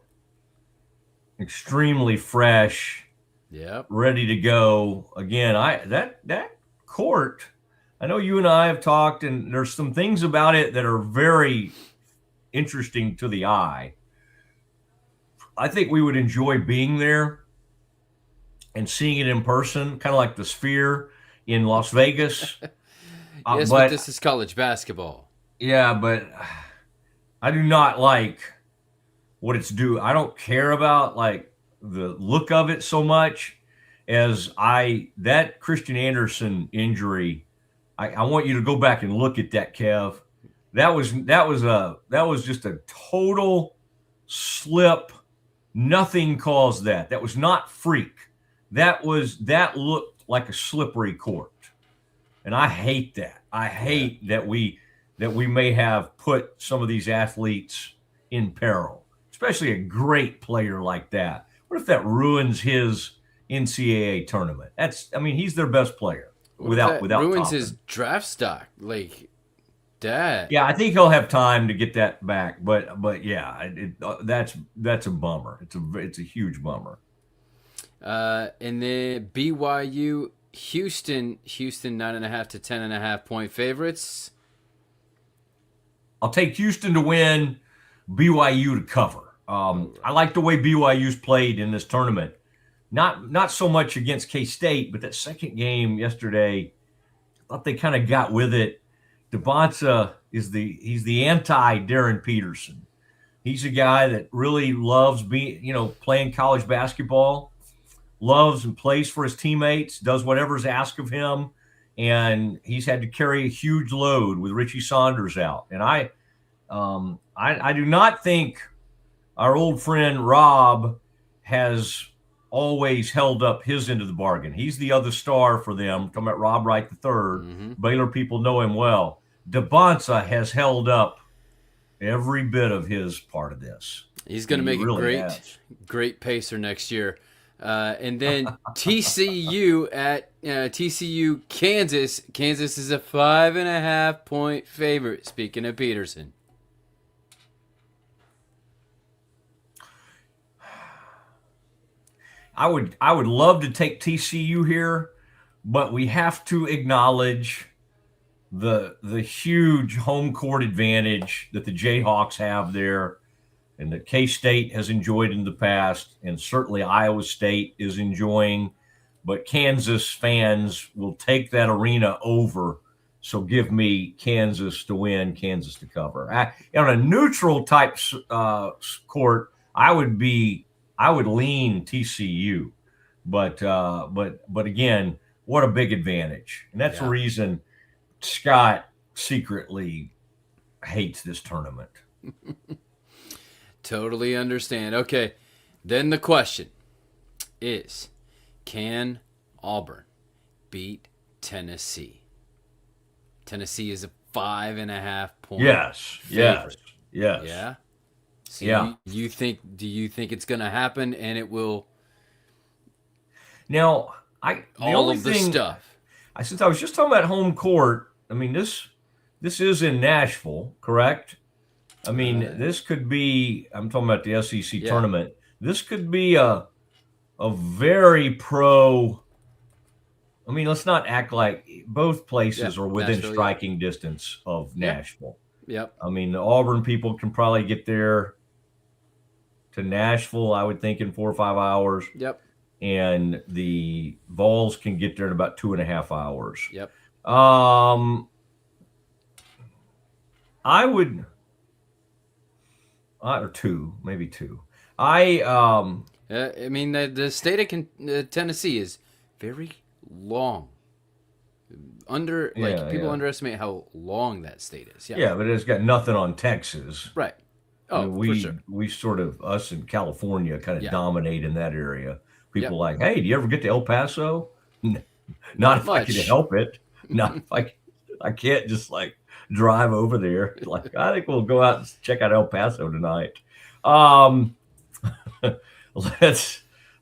extremely fresh. Yep. Ready to go. Again, that court, I know you and I have talked, and there's some things about it that are very interesting to the eye. I think we would enjoy being there and seeing it in person, kind of like the Sphere in Las Vegas. Yes, but this is college basketball. Yeah, but I do not like what it's doing. I don't care about like the look of it so much. that Christian Anderson injury, I want you to go back and look at that, Kev. That was just a total slip. Nothing caused that. That was not freak. That looked like a slippery court. And I hate that. I hate that we may have put some of these athletes in peril, especially a great player like that. What if that ruins his NCAA tournament? He's their best player without ruins Thompson. His draft stock, like that. Yeah, I think he'll have time to get that back, but yeah, that's a bummer. It's a huge bummer. And then BYU, Houston 9.5 to 10.5 point favorites. I'll take Houston to win, BYU to cover. I like the way BYU's played in this tournament. Not so much against K-State, but that second game yesterday, I thought they kind of got with it. DeBonsa he's the anti-Darren Peterson. He's a guy that really loves playing college basketball, loves and plays for his teammates, does whatever's asked of him, and he's had to carry a huge load with Richie Saunders out. And I do not think our old friend Rob has always held up his end of the bargain. He's the other star for them. Talking about Rob Wright III. Mm-hmm. Baylor people know him well. DeBonsa has held up every bit of his part of this. He's going to make a great pacer next year. And then TCU at TCU, Kansas. Kansas is a 5.5 point favorite. Speaking of Peterson. I would love to take TCU here, but we have to acknowledge the huge home court advantage that the Jayhawks have there, and that K-State has enjoyed in the past, and certainly Iowa State is enjoying. But Kansas fans will take that arena over. So give me Kansas to win, Kansas to cover. On a neutral type court, I would lean TCU, but again, what a big advantage, and that's the reason Scott secretly hates this tournament. Totally understand. Okay, then the question is, can Auburn beat Tennessee? Tennessee is a 5.5 point. Yes. Yeah. So yeah. Do you think it's going to happen, and it will? Now, stuff. Since I was just talking about home court, I mean this is in Nashville, correct? I mean, this could be. I'm talking about the SEC tournament. This could be a very pro. I mean, let's not act like both places are within striking distance of Nashville. Yep. I mean, the Auburn people can probably get there to Nashville, I would think, in 4 or 5 hours. Yep. And the Vols can get there in about 2.5 hours. Yep. I would, or two, maybe two. I mean, the state of Tennessee is very long. People underestimate how long that state is. Yeah, but it's got nothing on Texas. Right. Oh, for sure. We sort of, us in California, kind of dominate in that area. People like, hey, do you ever get to El Paso? Not if I can help it. Not if I can't just like drive over there. Like, I think we'll go out and check out El Paso tonight.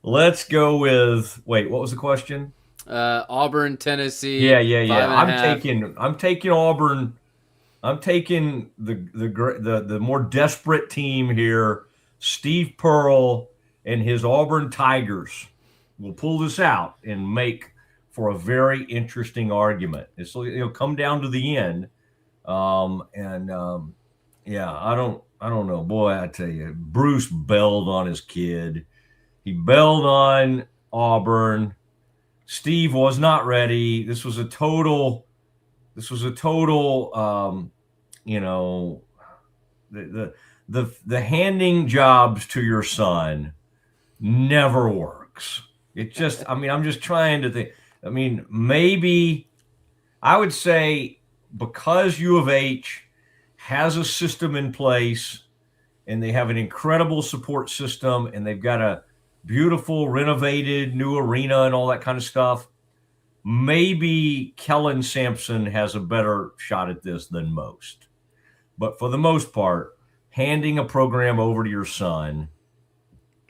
Let's go with. Wait, what was the question? Auburn, Tennessee. Yeah. I'm taking Auburn. I'm taking the more desperate team here. Steve Pearl and his Auburn Tigers will pull this out and make for a very interesting argument. It'll come down to the end. I don't know. Boy, I tell you, Bruce bailed on his kid. He bailed on Auburn. Steve was not ready. This was a total, the handing jobs to your son never works. It just, I mean, I'm just trying to think. I mean, maybe I would say because U of H has a system in place and they have an incredible support system and they've got a beautiful renovated new arena and all that kind of stuff, maybe Kellen Sampson has a better shot at this than most. But for the most part, handing a program over to your son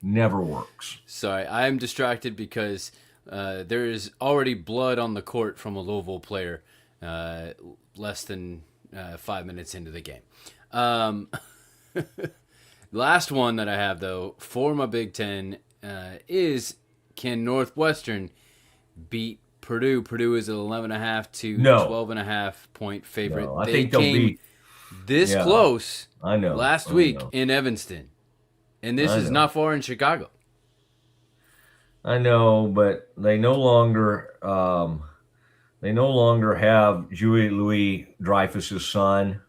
never works. Sorry, I'm distracted because there is already blood on the court from a Louisville player less than 5 minutes into the game. Last one that I have, though, for my Big Ten is, can Northwestern beat Purdue? Purdue is an 11.5 to 12.5 point favorite. No, I they think they'll came beat this close last week know. in Evanston. And this is not far in Chicago. I know, but they no longer have Julie Louis Dreyfus's son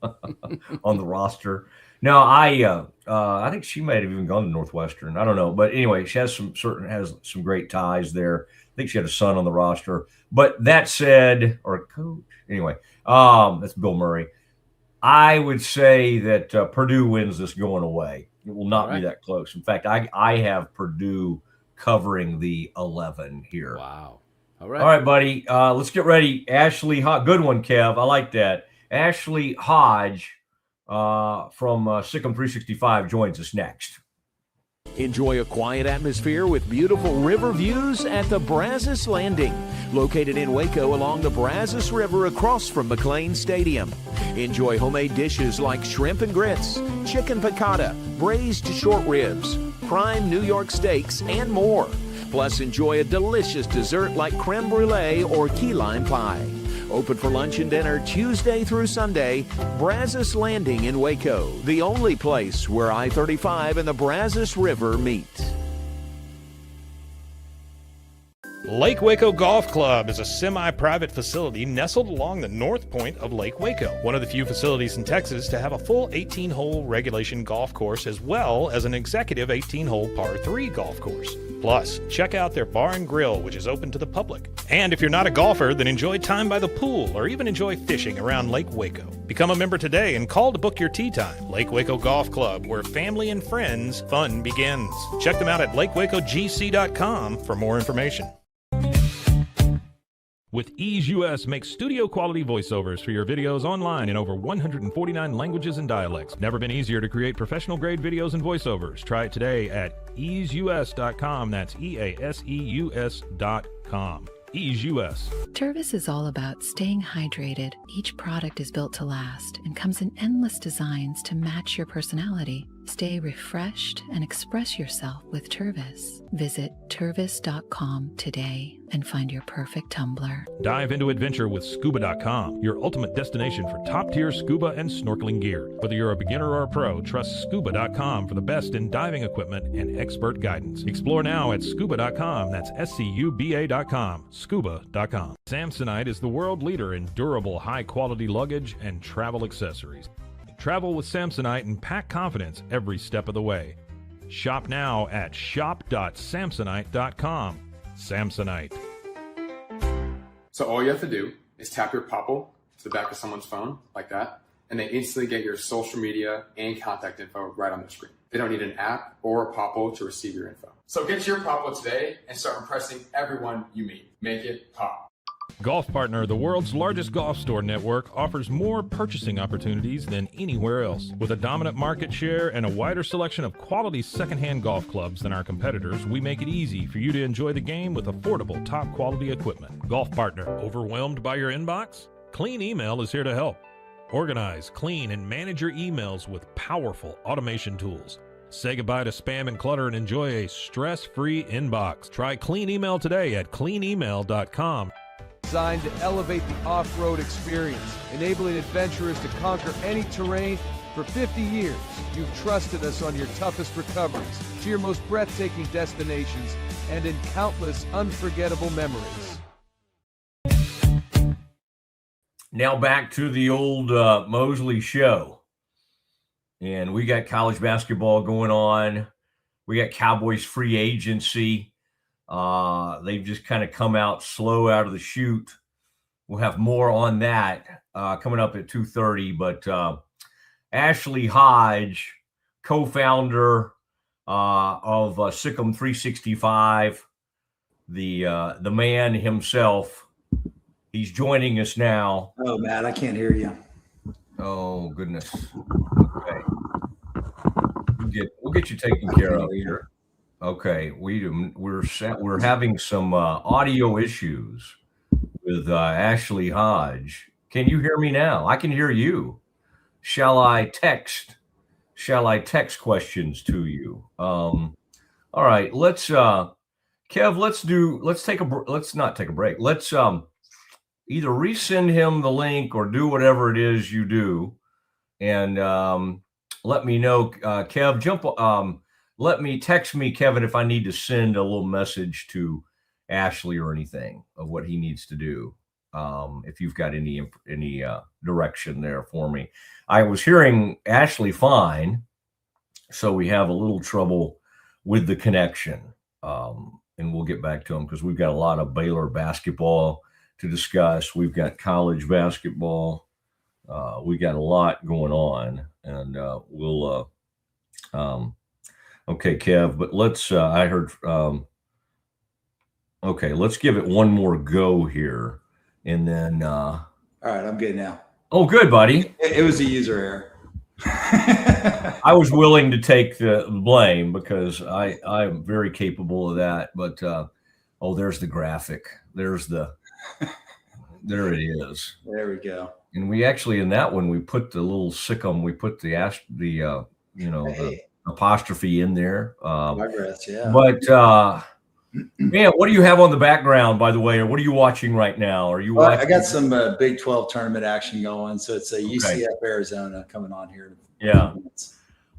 on the roster. Now, I think she might have even gone to Northwestern. I don't know, but anyway, she has some great ties there. I think she had a son on the roster. But that said, or a coach, anyway, that's Bill Murray. I would say that Purdue wins this going away. It will not be that close. In fact, I have Purdue covering the 11 here. Wow. All right, buddy. Let's get ready. Ashley Hodge. Good one, Kev. I like that. Ashley Hodge from Siegmund 365 joins us next. Enjoy a quiet atmosphere with beautiful river views at the Brazos Landing, located in Waco along the Brazos River across from McLean Stadium. Enjoy homemade dishes like shrimp and grits, chicken piccata, braised short ribs, prime New York steaks, and more. Plus, enjoy a delicious dessert like creme brulee or key lime pie. Open for lunch and dinner Tuesday through Sunday. Brazos Landing in Waco, the only place where I-35 and the Brazos River meet. Lake Waco Golf Club is a semi-private facility nestled along the north point of Lake Waco, one of the few facilities in Texas to have a full 18-hole regulation golf course as well as an executive 18-hole par 3 golf course. Plus, check out their bar and grill, which is open to the public. And if you're not a golfer, then enjoy time by the pool or even enjoy fishing around Lake Waco. Become a member today and call to book your tee time. Lake Waco Golf Club, where family and friends fun begins. Check them out at lakewacogc.com for more information. With Ease US, make studio quality voiceovers for your videos online in over 149 languages and dialects. Never been easier to create professional grade videos and voiceovers. Try it today at easeus.com. That's EASEUS.com. Ease US. Tervis is all about staying hydrated. Each product is built to last and comes in endless designs to match your personality. Stay refreshed and express yourself with Tervis. Visit tervis.com today and find your perfect tumbler. Dive into adventure with scuba.com, your ultimate destination for top-tier scuba and snorkeling gear. Whether you're a beginner or a pro, trust scuba.com for the best in diving equipment and expert guidance. Explore now at scuba.com. That's SCUBA.com. Scuba.com. Samsonite is the world leader in durable, high-quality luggage and travel accessories. Travel with Samsonite and pack confidence every step of the way. Shop now at shop.samsonite.com. Samsonite. So all you have to do is tap your Popple to the back of someone's phone, like that, and they instantly get your social media and contact info right on the screen. They don't need an app or a Popple to receive your info. So get your Popple today and start impressing everyone you meet. Make it pop. Golf Partner, the world's largest golf store network, offers more purchasing opportunities than anywhere else. With a dominant market share and a wider selection of quality secondhand golf clubs than our competitors, we make it easy for you to enjoy the game with affordable, top-quality equipment. Golf Partner, overwhelmed by your inbox? Clean Email is here to help. Organize, clean, and manage your emails with powerful automation tools. Say goodbye to spam and clutter and enjoy a stress-free inbox. Try Clean Email today at cleanemail.com. Designed to elevate the off-road experience, enabling adventurers to conquer any terrain. For 50 years, you've trusted us on your toughest recoveries, to your most breathtaking destinations, and in countless unforgettable memories. Now back to the old Mosley Show. And we got college basketball going on. We got Cowboys free agency. They've just kind of come out slow out of the chute. We'll have more on that coming up at 2:30. But Ashley Hodge, co-founder of Sikkim 365, the man himself, he's joining us now. Oh, Matt, I can't hear you. Oh, goodness. Okay. We'll get you taken care of here. Okay, we're having some audio issues with Ashley Hodge. Can you hear me now? I can hear you. Shall I text questions to you? All right, let's Kev, let's not take a break. Let's either resend him the link or do whatever it is you do, and let me know. Kev, text me, Kevin, if I need to send a little message to Ashley or anything of what he needs to do. If you've got any direction there for me. I was hearing Ashley fine, so we have a little trouble with the connection. And we'll get back to him because we've got a lot of Baylor basketball to discuss. We've got college basketball. We got a lot going on, and we'll okay, Kev, but let's I heard okay, let's give it one more go here, and then all right, I'm good now. Oh, good, buddy. It was a user error. I was willing to take the blame because I am very capable of that, but oh, there's the graphic. There it is. There we go. And we actually, in that one, we put the little Sikkim, we put the the apostrophe in there. Progress, yeah. But man, what do you have on the background, by the way, or what are you watching right now? Are you watching? I got some Big 12 tournament action going, so it's a UCF Arizona coming on here. Yeah.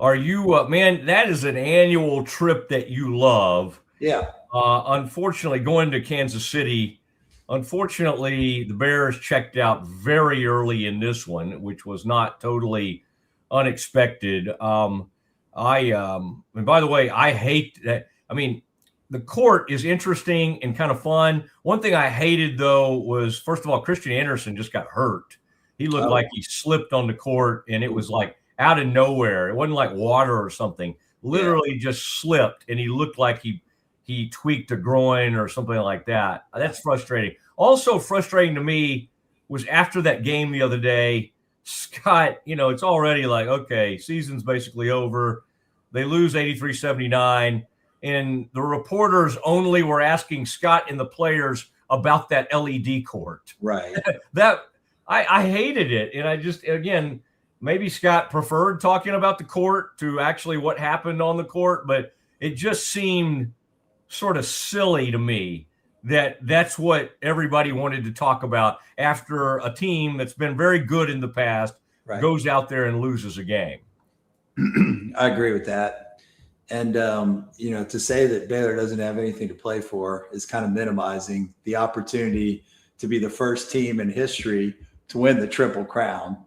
Are you, man, that is an annual trip that you love. Yeah. Unfortunately, going to Kansas City, unfortunately, the Bears checked out very early in this one, which was not totally unexpected. And by the way, I hate that. I mean, the court is interesting and kind of fun. One thing I hated, though, was, first of all, Christian Anderson just got hurt. He looked like he slipped on the court, and it was like out of nowhere. It wasn't like water or something. Literally just slipped, and he looked like he tweaked a groin or something like that. That's frustrating. Also frustrating to me was after that game the other day, Scott, it's already like, okay, season's basically over. They lose 83-79. And the reporters only were asking Scott and the players about that LED court. Right. That I hated it. And I just, again, maybe Scott preferred talking about the court to actually what happened on the court, but it just seemed sort of silly to me that that's what everybody wanted to talk about after a team that's been very good in the past goes out there and loses a game. I agree with that. And, to say that Baylor doesn't have anything to play for is kind of minimizing the opportunity to be the first team in history to win the Triple Crown,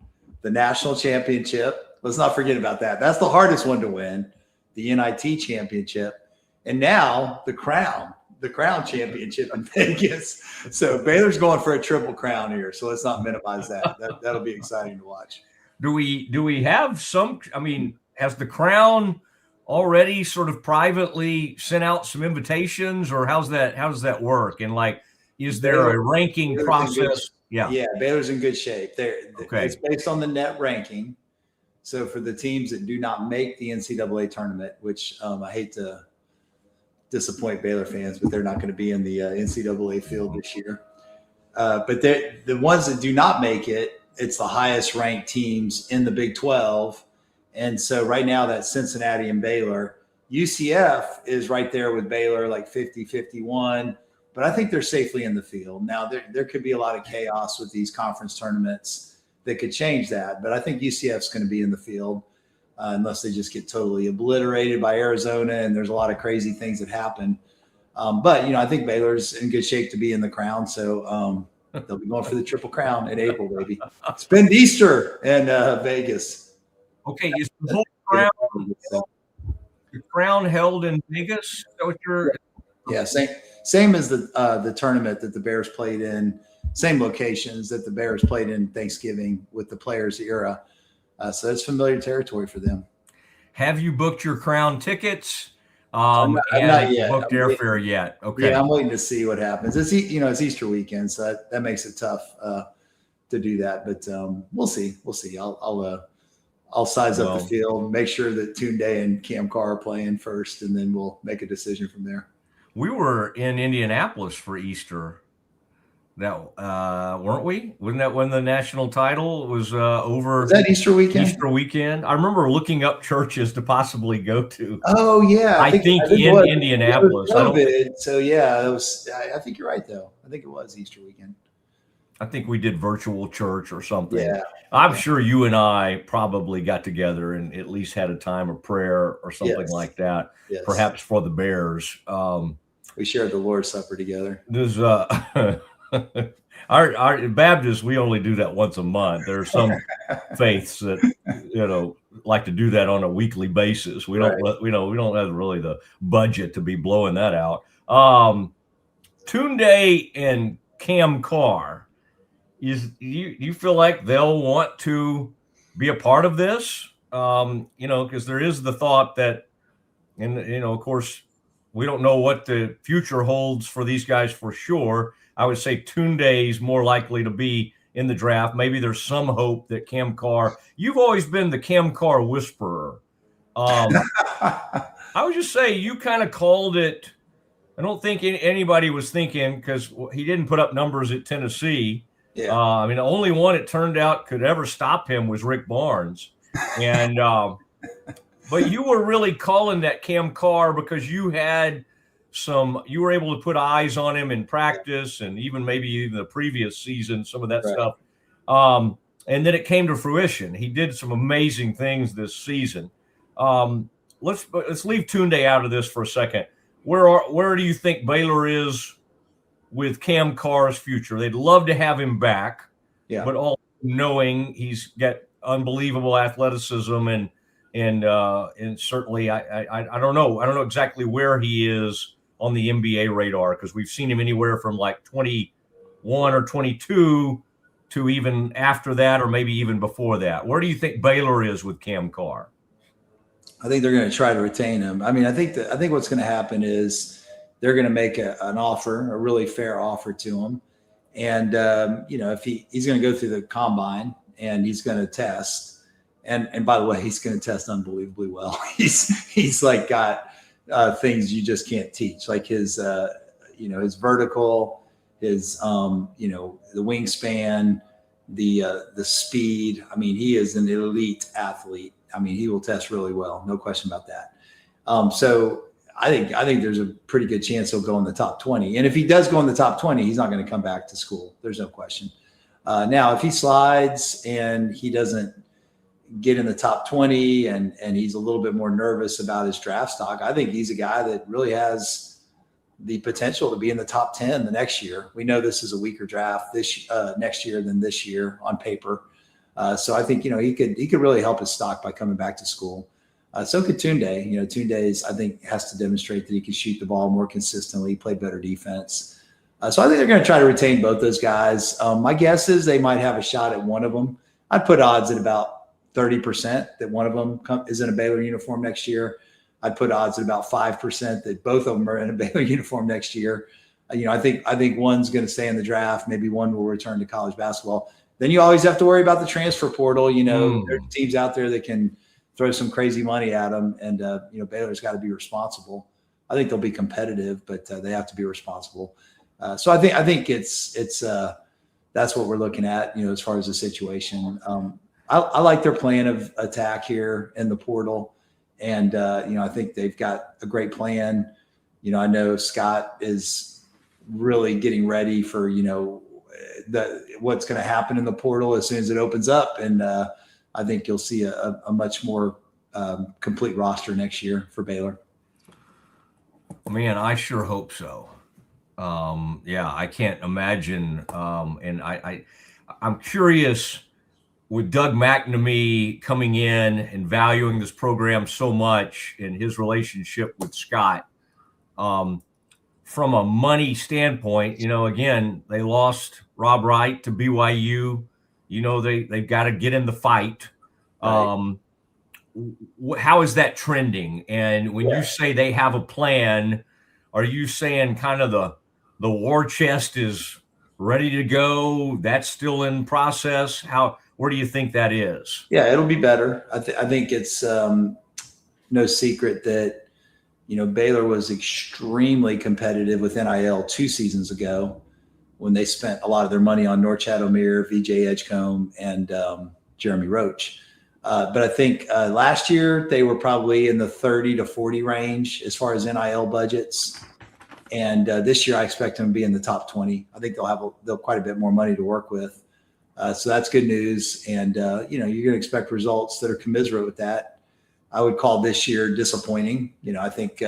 the national championship. Let's not forget about that. That's the hardest one to win, the NIT championship. And now the crown championship in Vegas. So Baylor's going for a Triple Crown here. So let's not minimize that. That'll be exciting to watch. Do we have some, has the crown already sort of privately sent out some invitations, or how does that work? And is there a ranking process? Yeah, Baylor's in good shape. It's based on the net ranking. So for the teams that do not make the NCAA tournament, which I hate to disappoint Baylor fans, but they're not going to be in the NCAA field this year. But the ones that do not make it, it's the highest ranked teams in the Big 12. And so right now that's Cincinnati and Baylor. UCF is right there with Baylor, like 50-51, but I think they're safely in the field. Now there could be a lot of chaos with these conference tournaments that could change that, but I think UCF's going to be in the field unless they just get totally obliterated by Arizona and there's a lot of crazy things that happen. But I think Baylor's in good shape to be in the crown. So they'll be going for the Triple Crown in April, baby. Spend Easter in Vegas. Okay, is the whole crown held in Vegas? Is that what you're? Yeah, Same as the tournament that the Bears played in, same locations that the Bears played in Thanksgiving with the Players Era. So that's familiar territory for them. Have you booked your Crown tickets? I'm not yet. Booked airfare yet? Okay. Yeah, I'm waiting to see what happens. It's Easter weekend, so that makes it tough to do that. But we'll see. We'll see. I'll size up the field, make sure that Tunde and Cam Carr are playing first, and then we'll make a decision from there. We were in Indianapolis for Easter. That weren't we? Wasn't that when the national title was over? Was that Easter weekend? Easter weekend. I remember looking up churches to possibly go to. Oh yeah, I think in Indianapolis. So yeah, it was. I think you're right though. I think it was Easter weekend. I think we did virtual church or something. Yeah. I'm sure you and I probably got together and at least had a time of prayer or something like that. Yes. Perhaps for the Bears. We shared the Lord's Supper together. There's our Baptists, we only do that once a month. There are some faiths that like to do that on a weekly basis. We don't we don't have really the budget to be blowing that out. Tunde and Cam Carr, you feel like they'll want to be a part of this? Because there is the thought that, and of course, we don't know what the future holds for these guys for sure. I would say Tunde is more likely to be in the draft. Maybe there's some hope that Cam Carr. You've always been the Cam Carr whisperer. I would just say you kind of called it. I don't think anybody was thinking, because he didn't put up numbers at Tennessee. Yeah. The only one it turned out could ever stop him was Rick Barnes. And but you were really calling that Cam Carr because you were able to put eyes on him in practice and maybe even the previous season, some of that stuff. And then it came to fruition. He did some amazing things this season. Let's leave Tunde out of this for a second. Where do you think Baylor is with Cam Carr's future? They'd love to have him back, but all knowing he's got unbelievable athleticism and certainly I don't know. I don't know exactly where he is on the NBA radar, because we've seen him anywhere from like 21 or 22 to even after that, or maybe even before that. Where do you think Baylor is with Cam Carr? I think they're going to try to retain him. I mean, I think what's going to happen is they're going to make an offer, a really fair offer to him. And, if he's going to go through the combine and he's going to test, and by the way, he's going to test unbelievably well. He's like got things you just can't teach, like his vertical, his, the wingspan, the speed. I mean, he is an elite athlete. I mean, he will test really well. No question about that. So I think there's a pretty good chance he'll go in the top 20. And if he does go in the top 20, he's not going to come back to school. There's no question. Now, if he slides and he doesn't get in the top 20 and he's a little bit more nervous about his draft stock, I think he's a guy that really has the potential to be in the top 10 the next year. We know this is a weaker draft next year than this year on paper. So I think, he could really help his stock by coming back to school. So could Tunde. Tunde I think has to demonstrate that he can shoot the ball more consistently, play better defense. So I think they're going to try to retain both those guys. My guess is they might have a shot at one of them. I'd put odds at about 30% that one of them is in a Baylor uniform next year. I'd put odds at about 5% that both of them are in a Baylor uniform next year. I think one's going to stay in the draft. Maybe one will return to college basketball. Then you always have to worry about the transfer portal. There are teams out there that can throw some crazy money at them, and Baylor's got to be responsible. I think they'll be competitive, but they have to be responsible. So I think it's that's what we're looking at. As far as the situation, I like their plan of attack here in the portal, and I think they've got a great plan. I know Scott is really getting ready for what's going to happen in the portal as soon as it opens up. And I think you'll see a much more complete roster next year for Baylor. Man, I sure hope so. I can't imagine. And I'm curious, with Doug McNamee coming in and valuing this program so much and his relationship with Scott, from a money standpoint, again, they lost Rob Wright to BYU. They've got to get in the fight. Right. How is that trending? And when you say they have a plan, are you saying kind of the war chest is ready to go? That's still in process. Where do you think that is? Yeah, it'll be better. I think it's no secret that, Baylor was extremely competitive with NIL 2 seasons ago when they spent a lot of their money on Norchad Omier, VJ Edgecombe, and Jeremy Roach. But I think last year they were probably in the 30 to 40 range as far as NIL budgets. And this year I expect them to be in the top 20. I think they'll have quite a bit more money to work with. So that's good news. And, you're going to expect results that are commensurate with that. I would call this year disappointing. I think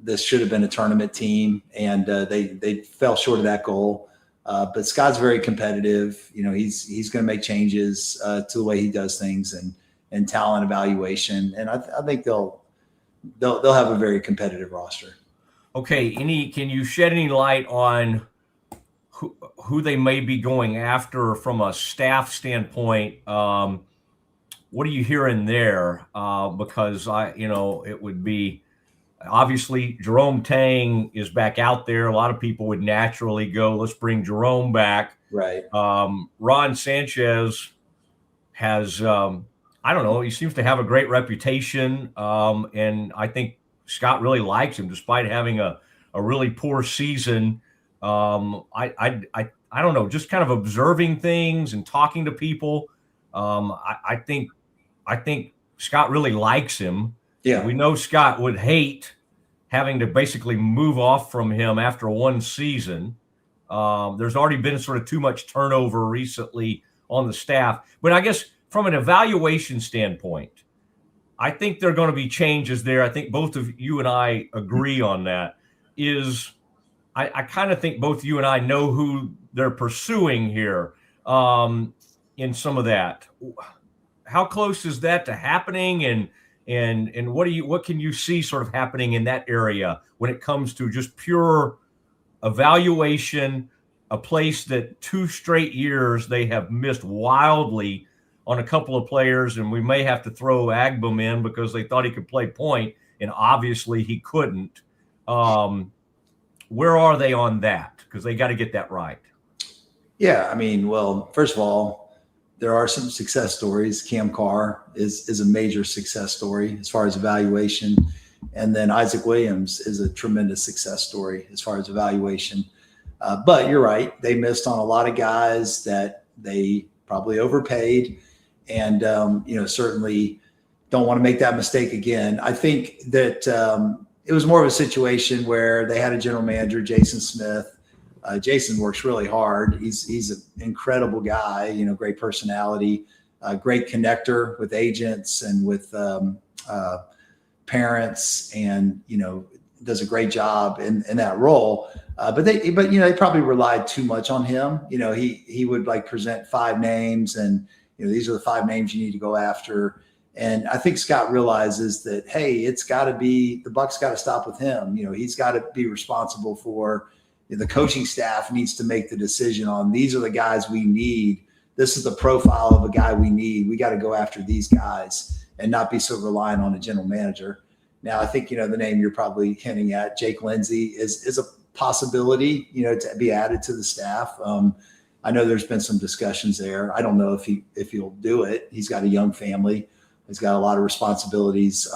this should have been a tournament team, and they fell short of that goal. But Scott's very competitive. He's going to make changes to the way he does things and talent evaluation. And I think they'll have a very competitive roster. Okay. Can you shed any light on who they may be going after from a staff standpoint? What are you hearing there? Because it would be obviously Jerome Tang is back out there. A lot of people would naturally go, let's bring Jerome back. Right. Ron Sanchez has, he seems to have a great reputation. And I think Scott really likes him despite having a really poor season. I don't know, just kind of observing things and talking to people. I think Scott really likes him. Yeah. We know Scott would hate having to basically move off from him after one season. There's already been sort of too much turnover recently on the staff. But I guess from an evaluation standpoint, I think there are going to be changes there. I think both of you and I agree on that. I kind of think both you and I know who they're pursuing here in some of that. How close is that to happening? And what can you see sort of happening in that area when it comes to just pure evaluation, a place that 2 straight years they have missed wildly on a couple of players, and we may have to throw Agbum in because they thought he could play point, and obviously he couldn't. Where are they on that? Because they got to get that right. Yeah, well, first of all, there are some success stories. Cam Carr is a major success story as far as evaluation. And then Isaac Williams is a tremendous success story as far as evaluation. But you're right. They missed on a lot of guys that they probably overpaid and, certainly don't want to make that mistake again. I think that it was more of a situation where they had a general manager, Jason Smith. Jason works really hard. He's an incredible guy, great personality, great connector with agents and with parents, and does a great job in that role. But they probably relied too much on him. He would present 5 names, and these are the 5 names you need to go after. And I think Scott realizes that, hey, the buck's got to stop with him. He's got to be responsible for. The coaching staff needs to make the decision on these are the guys we need. This is the profile of a guy we need. We got to go after these guys and not be so reliant on a general manager. Now, I think, the name you're probably hinting at, Jake Lindsey, is a possibility, to be added to the staff. I know there's been some discussions there. I don't know if he'll do it. He's got a young family. He's got a lot of responsibilities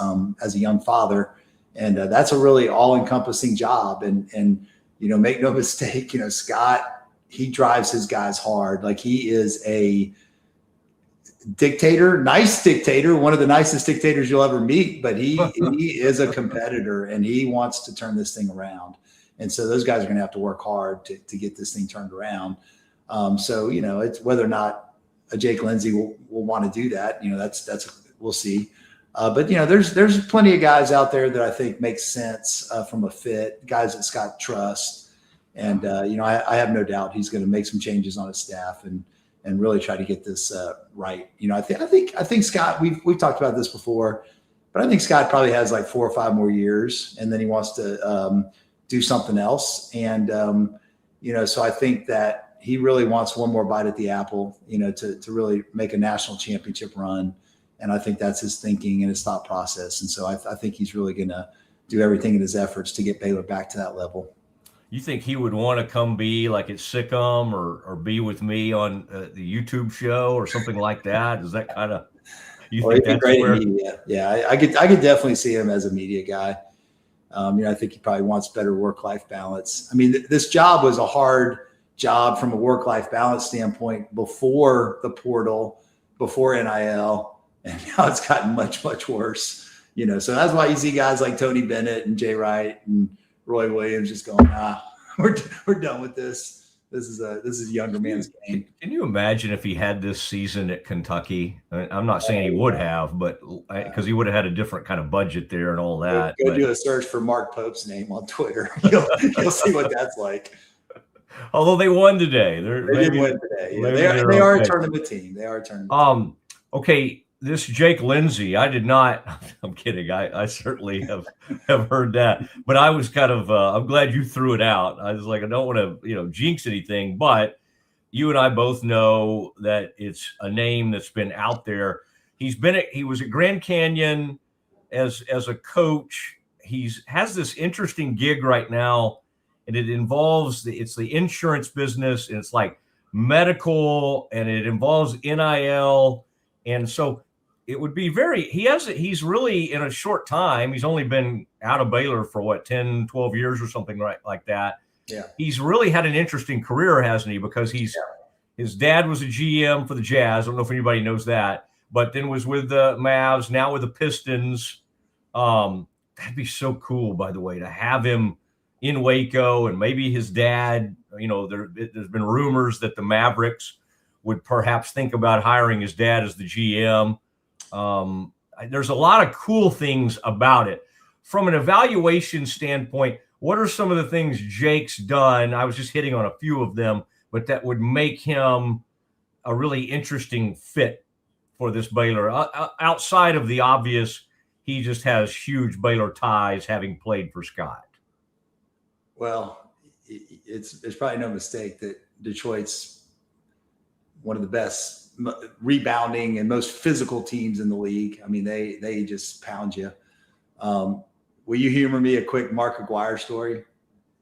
as a young father. And that's a really all-encompassing job. And make no mistake, Scott, he drives his guys hard. He is a dictator, nice dictator, one of the nicest dictators you'll ever meet, but he is a competitor and he wants to turn this thing around. And so those guys are going to have to work hard to get this thing turned around. So, it's whether or not a Jake Lindsey will want to do that. That's we'll see. But there's plenty of guys out there that I think make sense from a fit, guys that Scott trusts. And, I have no doubt he's going to make some changes on his staff and really try to get this right. I think Scott, we've talked about this before, but I think Scott probably has 4 or 5 more years, and then he wants to do something else. And, so I think that he really wants one more bite at the apple, to really make a national championship run. And I think that's his thinking and his thought process. And so I think he's really going to do everything in his efforts to get Baylor back to that level. You think he would want to come be like at Sick'em or be with me on the YouTube show or something like that? Is that kind of think that's great where? in media? Yeah, I could definitely see him as a media guy. I think he probably wants better work-life balance. I mean, this job was a hard job from a work-life balance standpoint before the portal, before NIL, and now it's gotten much, much worse. So that's why you see guys like Tony Bennett and Jay Wright and Roy Williams just going, we're done with this. This is a younger man's game. Can you imagine if he had this season at Kentucky? I'm not saying he would have, but because he would have had a different kind of budget there and all that. Go do a search for Mark Pope's name on Twitter. You'll see what that's like. Although they won today. They did win today. Yeah, they are a tournament team. They are a tournament team. Okay. This Jake Lindsey, I did not. I'm kidding. I certainly have heard that, but I was kind of. I'm glad you threw it out. I was like, I don't want to, jinx anything, but you and I both know that it's a name that's been out there. He was at Grand Canyon as a coach. Has this interesting gig right now, and it involves it's the insurance business, and it's like medical, and it involves NIL, and so. It would be he's really in a short time. He's only been out of Baylor for 10, 12 years or something like that. Yeah. He's really had an interesting career, hasn't he? Because his dad was a GM for the Jazz. I don't know if anybody knows that, but then was with the Mavs, now with the Pistons. That'd be so cool, by the way, to have him in Waco, and maybe his dad, there's been rumors that the Mavericks would perhaps think about hiring his dad as the GM. There's a lot of cool things about it. From an evaluation standpoint, what are some of the things Jake's done? I was just hitting on a few of them, but that would make him a really interesting fit for this Baylor. Outside of the obvious, he just has huge Baylor ties, having played for Scott. Well, it's probably no mistake that Detroit's one of the best rebounding and most physical teams in the league. I mean, they just pound you. Will you humor me a quick Mark Aguirre story?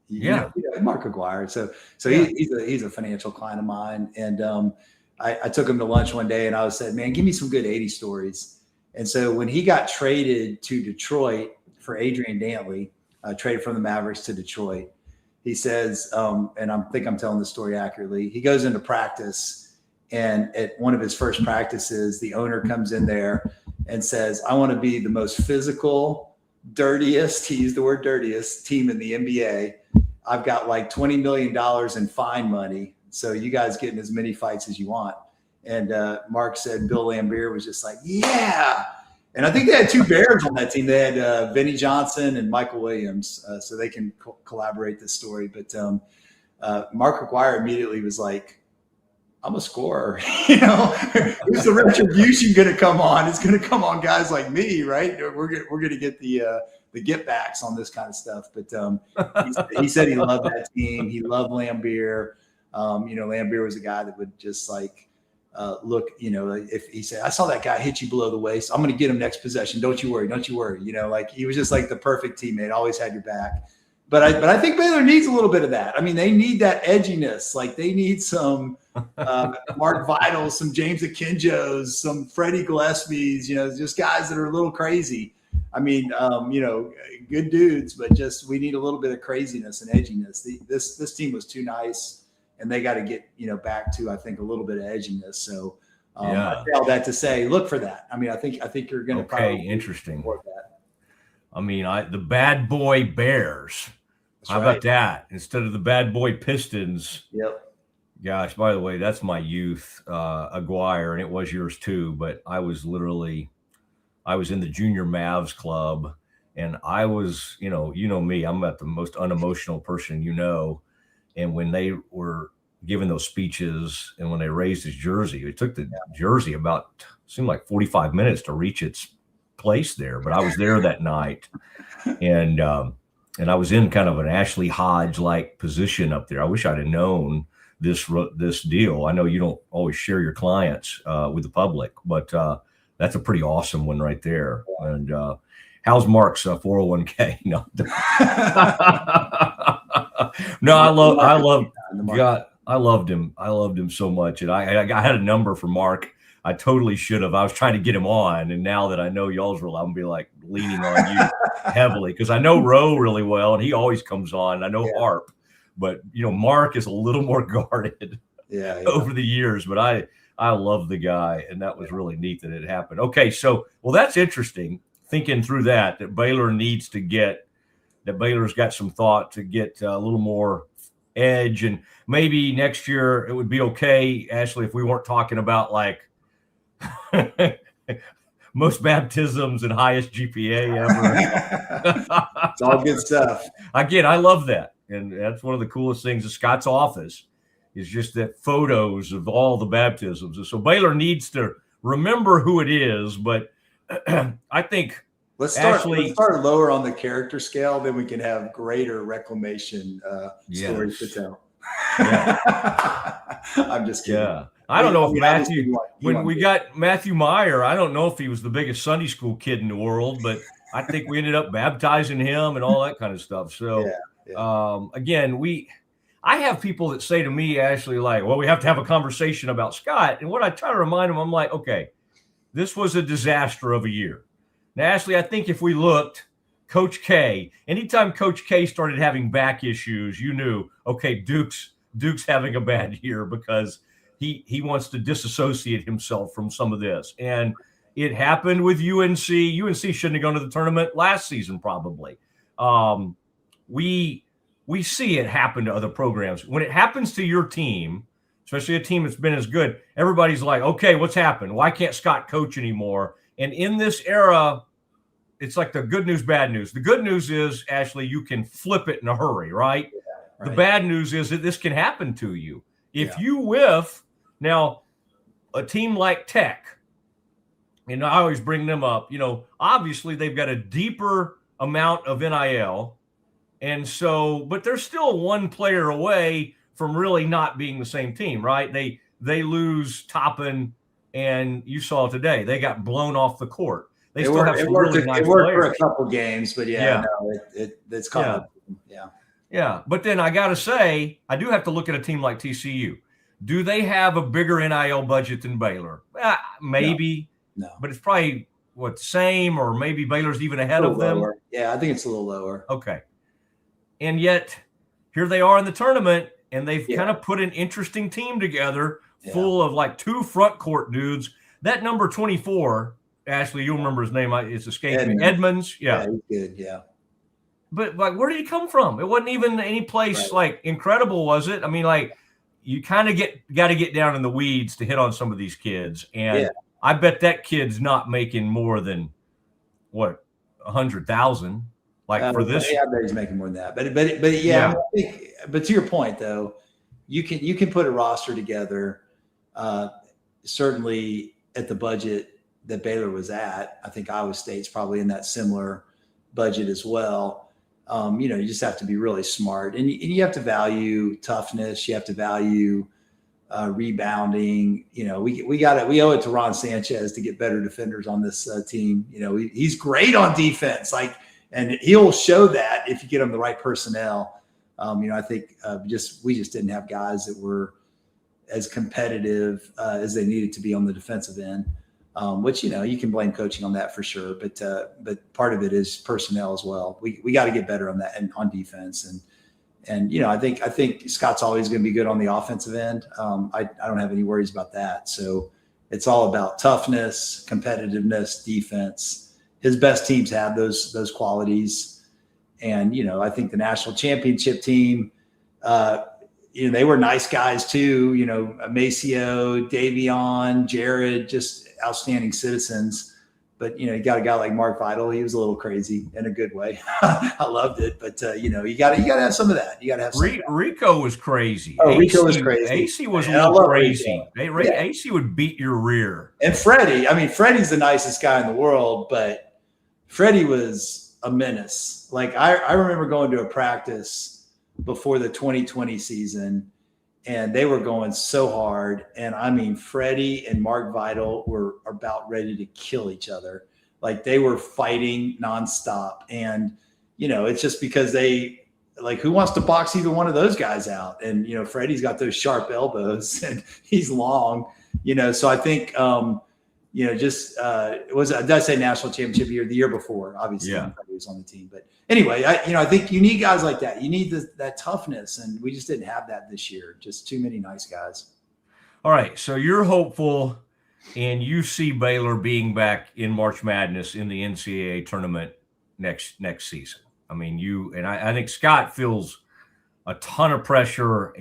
Yeah, Mark Aguirre. So yeah. He's a financial client of mine, and I took him to lunch one day, and I said, "Man, give me some good 80 stories." And so when he got traded to Detroit for Adrian Dantley, traded from the Mavericks to Detroit, he says, and I think I'm telling the story accurately. He goes into practice. And at one of his first practices, the owner comes in there and says, I want to be the most physical, dirtiest, he used the word dirtiest, team in the NBA. I've got like $20 million in fine money. So you guys get in as many fights as you want. And Mark said Bill Laimbeer was just like, yeah. And I think they had two Bears on that team. They had Vinnie Johnson and Michael Williams. So they can collaborate this story. But Mark Aguirre immediately was like, I'm a scorer, who's the retribution going to come on? It's going to come on guys like me, right? We're going to get the get backs on this kind of stuff. But he said he loved that team. He loved Laimbeer. Laimbeer was a guy that would just look, if he said, I saw that guy hit you below the waist, I'm going to get him next possession. Don't you worry. He was just like the perfect teammate, always had your back. But I think Baylor needs a little bit of that. I mean, they need that edginess. Like they need some Mark Vitals, some James Akinjos, some Freddie Gillespie's, just guys that are a little crazy. I mean, good dudes, but just we need a little bit of craziness and edginess. This team was too nice, and they got to get back to, I think, a little bit of edginess. So I say all that to say, look for that. I mean, I think you're going to probably interesting. Support that. I mean, the bad boy Bears. That's How about that? Instead of the bad boy Pistons. Yep. Gosh, by the way, that's my youth, Aguirre, and it was yours too. But I was in the junior Mavs club, and I was, you know me, I'm about the most unemotional person, and when they were giving those speeches and when they raised his jersey, it took the jersey seemed like 45 minutes to reach its place there. But I was there that night, and and I was in kind of an Ashley Hodge like position up there. I wish I'd have known this deal. I know you don't always share your clients with the public, but that's a pretty awesome one right there. And how's Mark's 401k? No, no, I loved him. I loved him so much, and I had a number for Mark. I totally should have. I was trying to get him on, and now that I know y'all's role, I'm gonna be like leaning on you heavily because I know Roe really well, and he always comes on. I know Harp, but Mark is a little more guarded over the years. But I love the guy, and that was really neat that it happened. Okay, so that's interesting. Thinking through that Baylor needs to get that Baylor's got some thought to get a little more edge, and maybe next year it would be okay, Ashley, if we weren't talking about like most baptisms and highest GPA ever. It's all good stuff. Again, I love that. And that's one of the coolest things of Scott's office is just that photos of all the baptisms. And so Baylor needs to remember who it is, but I think let's start lower on the character scale, then we can have greater reclamation stories to tell. I'm just kidding. Yeah. I don't know if Matthew, when we got Matthew Meyer, I don't know if he was the biggest Sunday school kid in the world, but I think we ended up baptizing him and all that kind of stuff. So, again, I have people that say to me, Ashley, like, well, we have to have a conversation about Scott. And what I try to remind them, I'm like, okay, this was a disaster of a year. Now, Ashley, I think if we looked, Coach K, anytime Coach K started having back issues, you knew, okay, Duke's having a bad year because he wants to disassociate himself from some of this. And it happened with UNC. UNC shouldn't have gone to the tournament last season, probably. We see it happen to other programs. When it happens to your team, especially a team that's been as good, everybody's like, okay, what's happened? Why can't Scott coach anymore? And in this era, it's like the good news, bad news. The good news is, Ashley, you can flip it in a hurry, right? The bad news is that this can happen to you. If you whiff, now a team like Tech, and I always bring them up, obviously they've got a deeper amount of NIL. And so, but they're still one player away from really not being the same team, right? They lose Toppin, and you saw today, they got blown off the court. They still have some really nice players. It worked for a couple games, but it's kind of, Yeah, but then I got to say, I do have to look at a team like TCU. Do they have a bigger NIL budget than Baylor? Maybe. No. But it's probably, same, or maybe Baylor's even ahead of them? Lower. Yeah, I think it's a little lower. Okay. And yet, here they are in the tournament, and they've kind of put an interesting team together full of like two front court dudes. That number 24, Ashley, you'll remember his name. It's escaping me. Edmonds. Yeah. He's good, But like, where did he come from? It wasn't even any place like incredible, was it? I mean, like, you kind of got to get down in the weeds to hit on some of these kids, and I bet that kid's not making more than 100,000. Like for this, I bet he's making more than that. But but to your point though, you can put a roster together. Certainly at the budget that Baylor was at, I think Iowa State's probably in that similar budget as well. You just have to be really smart, and you have to value toughness. You have to value rebounding. We owe it to Ron Sanchez to get better defenders on this team. He's great on defense, and he'll show that if you get him the right personnel. I think we just didn't have guys that were as competitive as they needed to be on the defensive end. Which, you can blame coaching on that for sure, but part of it is personnel as well. We got to get better on that and on defense. And I think Scott's always going to be good on the offensive end. I don't have any worries about that. So it's all about toughness, competitiveness, defense. His best teams have those qualities. And, I think the national championship team, they were nice guys too, Maceo, Davion, Jared, just outstanding citizens. But, you got a guy like Mark Vidal. He was a little crazy in a good way. I loved it. But, you got to have some of that. You got to have some Rico was crazy. Oh, Rico was crazy. AC was a little crazy. AC would beat your rear. And Freddie, Freddie's the nicest guy in the world, but Freddie was a menace. Like I remember going to a practice before the 2020 season, and they were going so hard. And I mean, Freddie and Mark Vital were about ready to kill each other. Like they were fighting nonstop. And, you know, it's just because who wants to box either one of those guys out? And, you know, Freddie's got those sharp elbows and he's long, you know, so I think, you know, just it was, did I say national championship year? The year before, obviously, yeah. He was on the team. But anyway, I think you need guys like that. You need that toughness, and we just didn't have that this year. Just too many nice guys. All right, so you're hopeful, and you see Baylor being back in March Madness in the NCAA tournament next season. I mean, I think Scott feels a ton of pressure,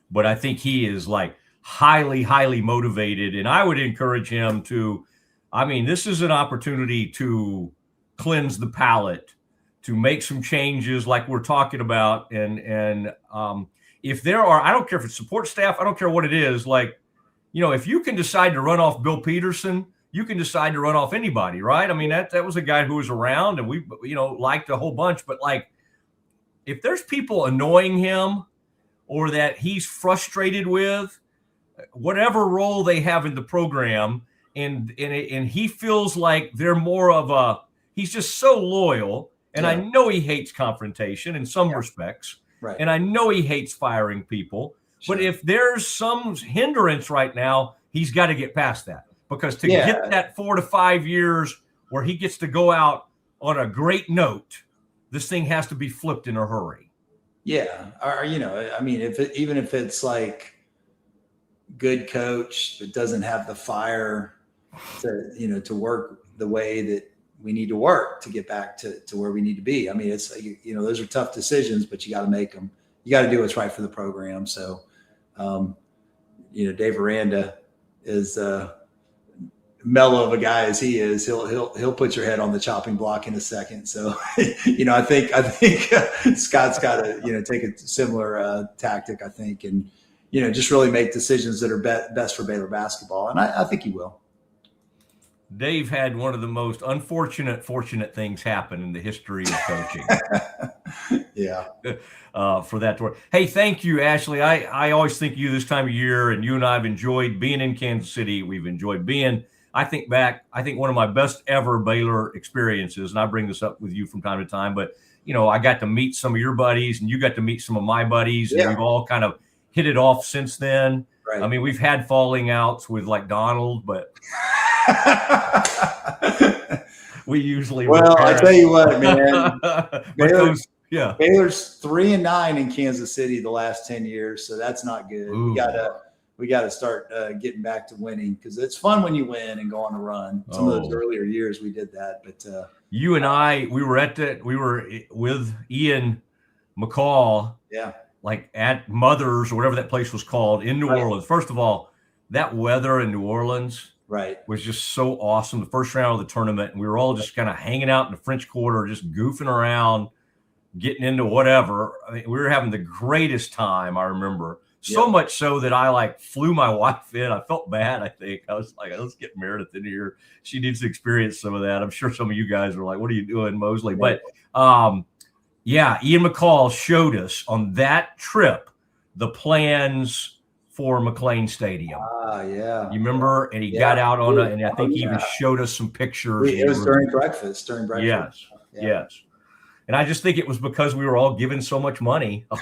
but I think he is like highly, highly motivated. And I would encourage him to, I mean, this is an opportunity to cleanse the palate, to make some changes like we're talking about. And if there are, I don't care if it's support staff, I don't care what it is. Like, you know, if you can decide to run off Bill Peterson, you can decide to run off anybody, right? I mean, that was a guy who was around and we, you know, liked a whole bunch, but like, if there's people annoying him or that he's frustrated with, whatever role they have in the program, and he feels like they're more of he's just so loyal. And I know he hates confrontation in some respects. Right. And I know he hates firing people. Sure. But if there's some hindrance right now, he's got to get past that. Because to get that 4 to 5 years where he gets to go out on a great note, this thing has to be flipped in a hurry. Yeah. Or, you know, I mean, even if it's like good coach that doesn't have the fire to, you know, to work the way that we need to work to get back to where we need to be. I mean, it's, you know, those are tough decisions, but you got to make them. You got to do what's right for the program. So, you know, Dave Aranda is mellow of a guy as he is. He'll put your head on the chopping block in a second. So, you know, I think Scott's got to, you know, take a similar tactic, I think, and, you know, just really make decisions that are best for Baylor basketball. And I think he will. Dave had one of the most fortunate things happen in the history of coaching. Yeah. For that tour. Hey, thank you, Ashley. I always think of you this time of year, and you and I have enjoyed being in Kansas City. We've enjoyed being, I think one of my best ever Baylor experiences, and I bring this up with you from time to time, but, you know, I got to meet some of your buddies, and you got to meet some of my buddies, and we've all kind of hit it off since then. Right. I mean, we've had falling outs with like Donald, but we usually. Well, I tell you what, man, Baylor's 3-9 in Kansas City the last 10 years, so that's not good. Ooh. We gotta start getting back to winning, because it's fun when you win and go on a run. Some of those earlier years we did that, but you and I, we were with Ian McCall. Yeah. Like at Mother's or whatever that place was called in New Orleans. First of all, that weather in New Orleans was just so awesome. The first round of the tournament, and we were all just kind of hanging out in the French Quarter, just goofing around, getting into whatever. I mean, we were having the greatest time, I remember. So much so that I like flew my wife in. I felt bad, I think. I was like, let's get Meredith in here. She needs to experience some of that. I'm sure some of you guys were like, what are you doing, Mosley? But yeah, Ian McCall showed us on that trip the plans for McLean Stadium. Yeah. You remember? And he got out on it, and I think he even showed us some pictures. It was during breakfast. Yes. Yes. And I just think it was because we were all giving so much money. That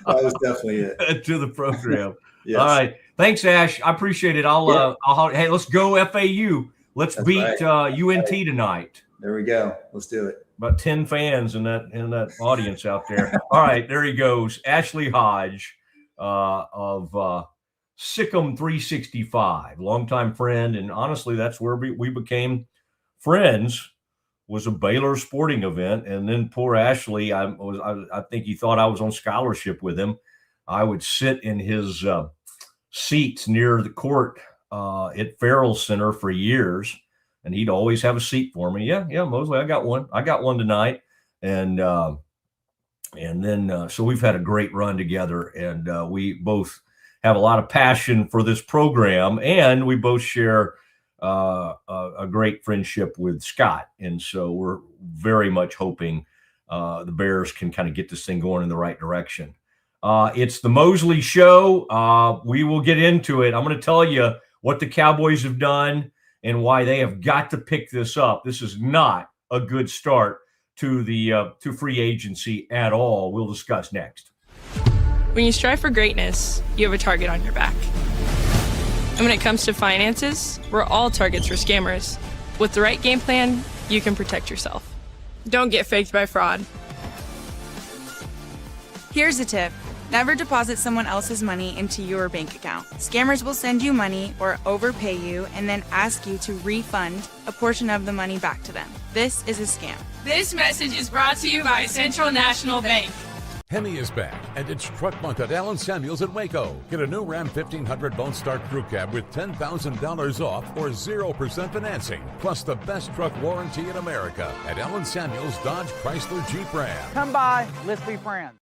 was definitely it. To the program. Yes. All right. Thanks, Ash. I appreciate it. Hey, let's go FAU. Let's beat UNT tonight. There we go. Let's do it. About 10 fans in that audience out there. All right, there he goes. Ashley Hodge of Sikkim 365, longtime friend. And honestly, that's where we became friends, was a Baylor sporting event. And then poor Ashley, I think he thought I was on scholarship with him. I would sit in his seats near the court at Farrell Center for years. And he'd always have a seat for me. Yeah, Mosley, I got one tonight. And then so we've had a great run together, and we both have a lot of passion for this program, and we both share a great friendship with Scott. And so we're very much hoping the Bears can kind of get this thing going in the right direction. It's the Mosley Show. We will get into it. I'm going to tell you what the Cowboys have done and why they have got to pick this up. This is not a good start to the to free agency at all. We'll discuss next. When you strive for greatness, you have a target on your back. And when it comes to finances, we're all targets for scammers. With the right game plan, you can protect yourself. Don't get faked by fraud. Here's a tip. Never deposit someone else's money into your bank account. Scammers will send you money or overpay you and then ask you to refund a portion of the money back to them. This is a scam. This message is brought to you by Central National Bank. Hemi is back, and it's Truck Month at Allen Samuels in Waco. Get a new Ram 1500 Lone Star Crew Cab with $10,000 off or 0% financing, plus the best truck warranty in America at Allen Samuels Dodge Chrysler Jeep Ram. Come by, let's be friends.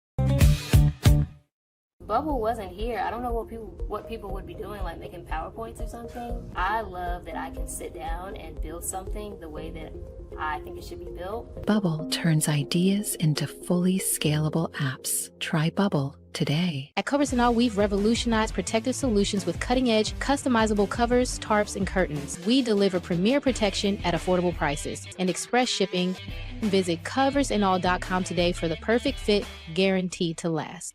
Bball wasn't here. I don't know what people would be doing, like making PowerPoints or something. I love that I can sit down and build something the way that I think it should be built. Bball turns ideas into fully scalable apps. Try Bball today. At Covers & All, we've revolutionized protective solutions with cutting-edge, customizable covers, tarps, and curtains. We deliver premier protection at affordable prices and express shipping. Visit coversandall.com today for the perfect fit, guaranteed to last.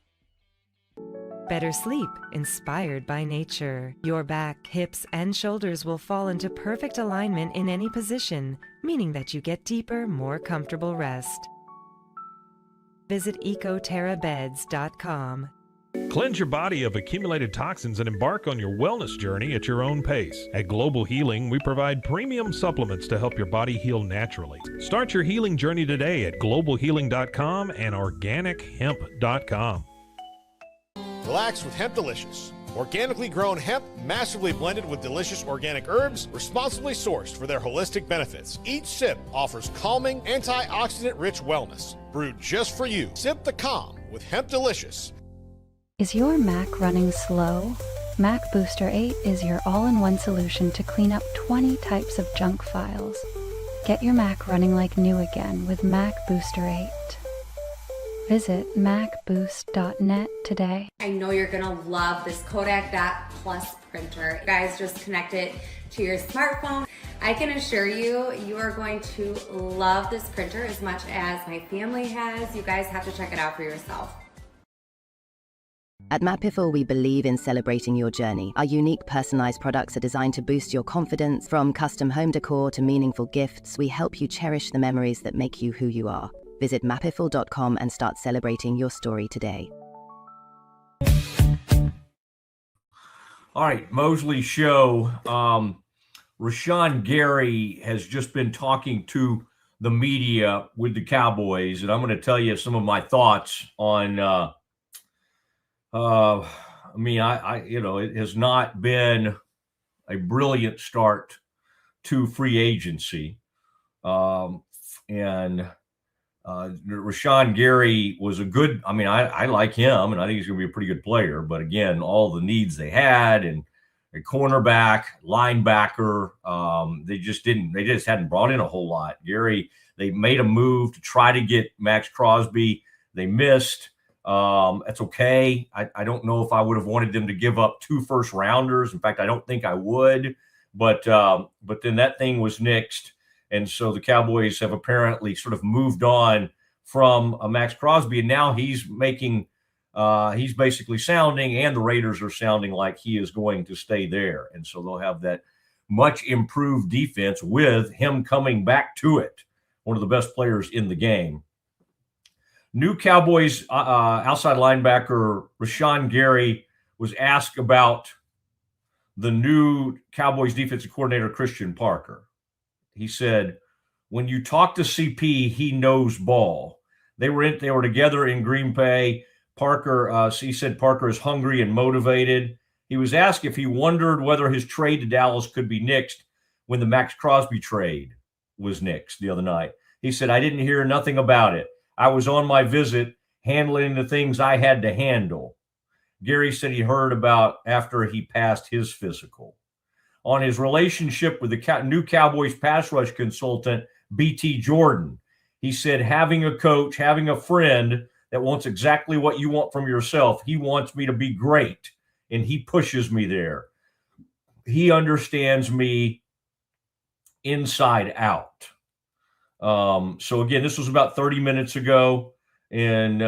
Better sleep, inspired by nature. Your back, hips, and shoulders will fall into perfect alignment in any position, meaning that you get deeper, more comfortable rest. Visit ecoterrabeds.com. Cleanse your body of accumulated toxins and embark on your wellness journey at your own pace. At Global Healing, we provide premium supplements to help your body heal naturally. Start your healing journey today at globalhealing.com and organichemp.com. Relax with Hemp Delicious. Organically grown hemp, massively blended with delicious organic herbs, responsibly sourced for their holistic benefits. Each sip offers calming, antioxidant-rich wellness. Brewed just for you. Sip the calm with Hemp Delicious. Is your Mac running slow? Mac Booster 8 is your all-in-one solution to clean up 20 types of junk files. Get your Mac running like new again with Mac Booster 8. Visit macboost.net today. I know you're gonna love this Kodak Dot Plus printer. You guys just connect it to your smartphone. I can assure you, you are going to love this printer as much as my family has. You guys have to check it out for yourself. At Mapiful, we believe in celebrating your journey. Our unique personalized products are designed to boost your confidence. From custom home decor to meaningful gifts, we help you cherish the memories that make you who you are. Visit mapiful.com and start celebrating your story today. All right, Mosley Show. Rashawn Gary has just been talking to the media with the Cowboys, and I'm going to tell you some of my thoughts on it has not been a brilliant start to free agency. Rashawn Gary was a good, I like him, and I think he's going to be a pretty good player. But again, all the needs they had, and a cornerback, linebacker, they just hadn't brought in a whole lot. Gary, they made a move to try to get Max Crosby. They missed. That's okay. I don't know if I would have wanted them to give up 2 first-rounders. In fact, I don't think I would. But then that thing was nixed. And so the Cowboys have apparently sort of moved on from Max Crosby, and now he's basically sounding, and the Raiders are sounding like he is going to stay there. And so they'll have that much improved defense with him coming back to it, one of the best players in the game. New Cowboys outside linebacker Rashawn Gary was asked about the new Cowboys defensive coordinator, Christian Parker. He said, when you talk to CP, he knows ball. They were together in Green Bay. Parker, he said Parker is hungry and motivated. He was asked if he wondered whether his trade to Dallas could be nixed when the Max Crosby trade was nixed the other night. He said, I didn't hear nothing about it. I was on my visit handling the things I had to handle. Gary said he heard about after he passed his physical. on his relationship with the new Cowboys pass rush consultant, BT Jordan. He said, having a coach, having a friend that wants exactly what you want from yourself. He wants me to be great, and he pushes me there. He understands me inside out. So again, this was about 30 minutes ago, and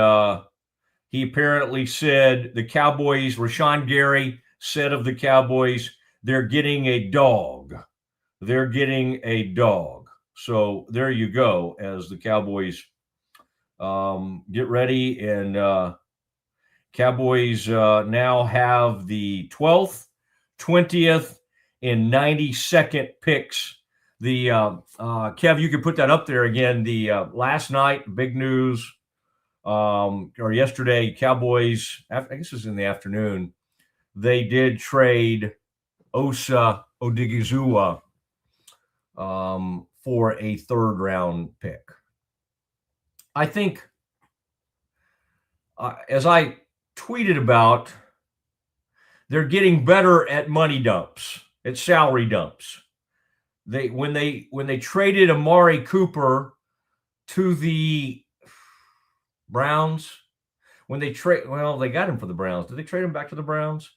he apparently said the Cowboys, Rashawn Gary said of the Cowboys, they're getting a dog. They're getting a dog. So there you go, as the Cowboys get ready. And Cowboys now have the 12th, 20th, and 92nd picks. The Kev, you can put that up there again. The last night, big news, or yesterday, Cowboys, I guess it was in the afternoon, they did trade Osa Odigizua for a third-round pick. I think, as I tweeted about, they're getting better at money dumps, at salary dumps. When they traded Amari Cooper to the Browns, they got him for the Browns. Did they trade him back to the Browns?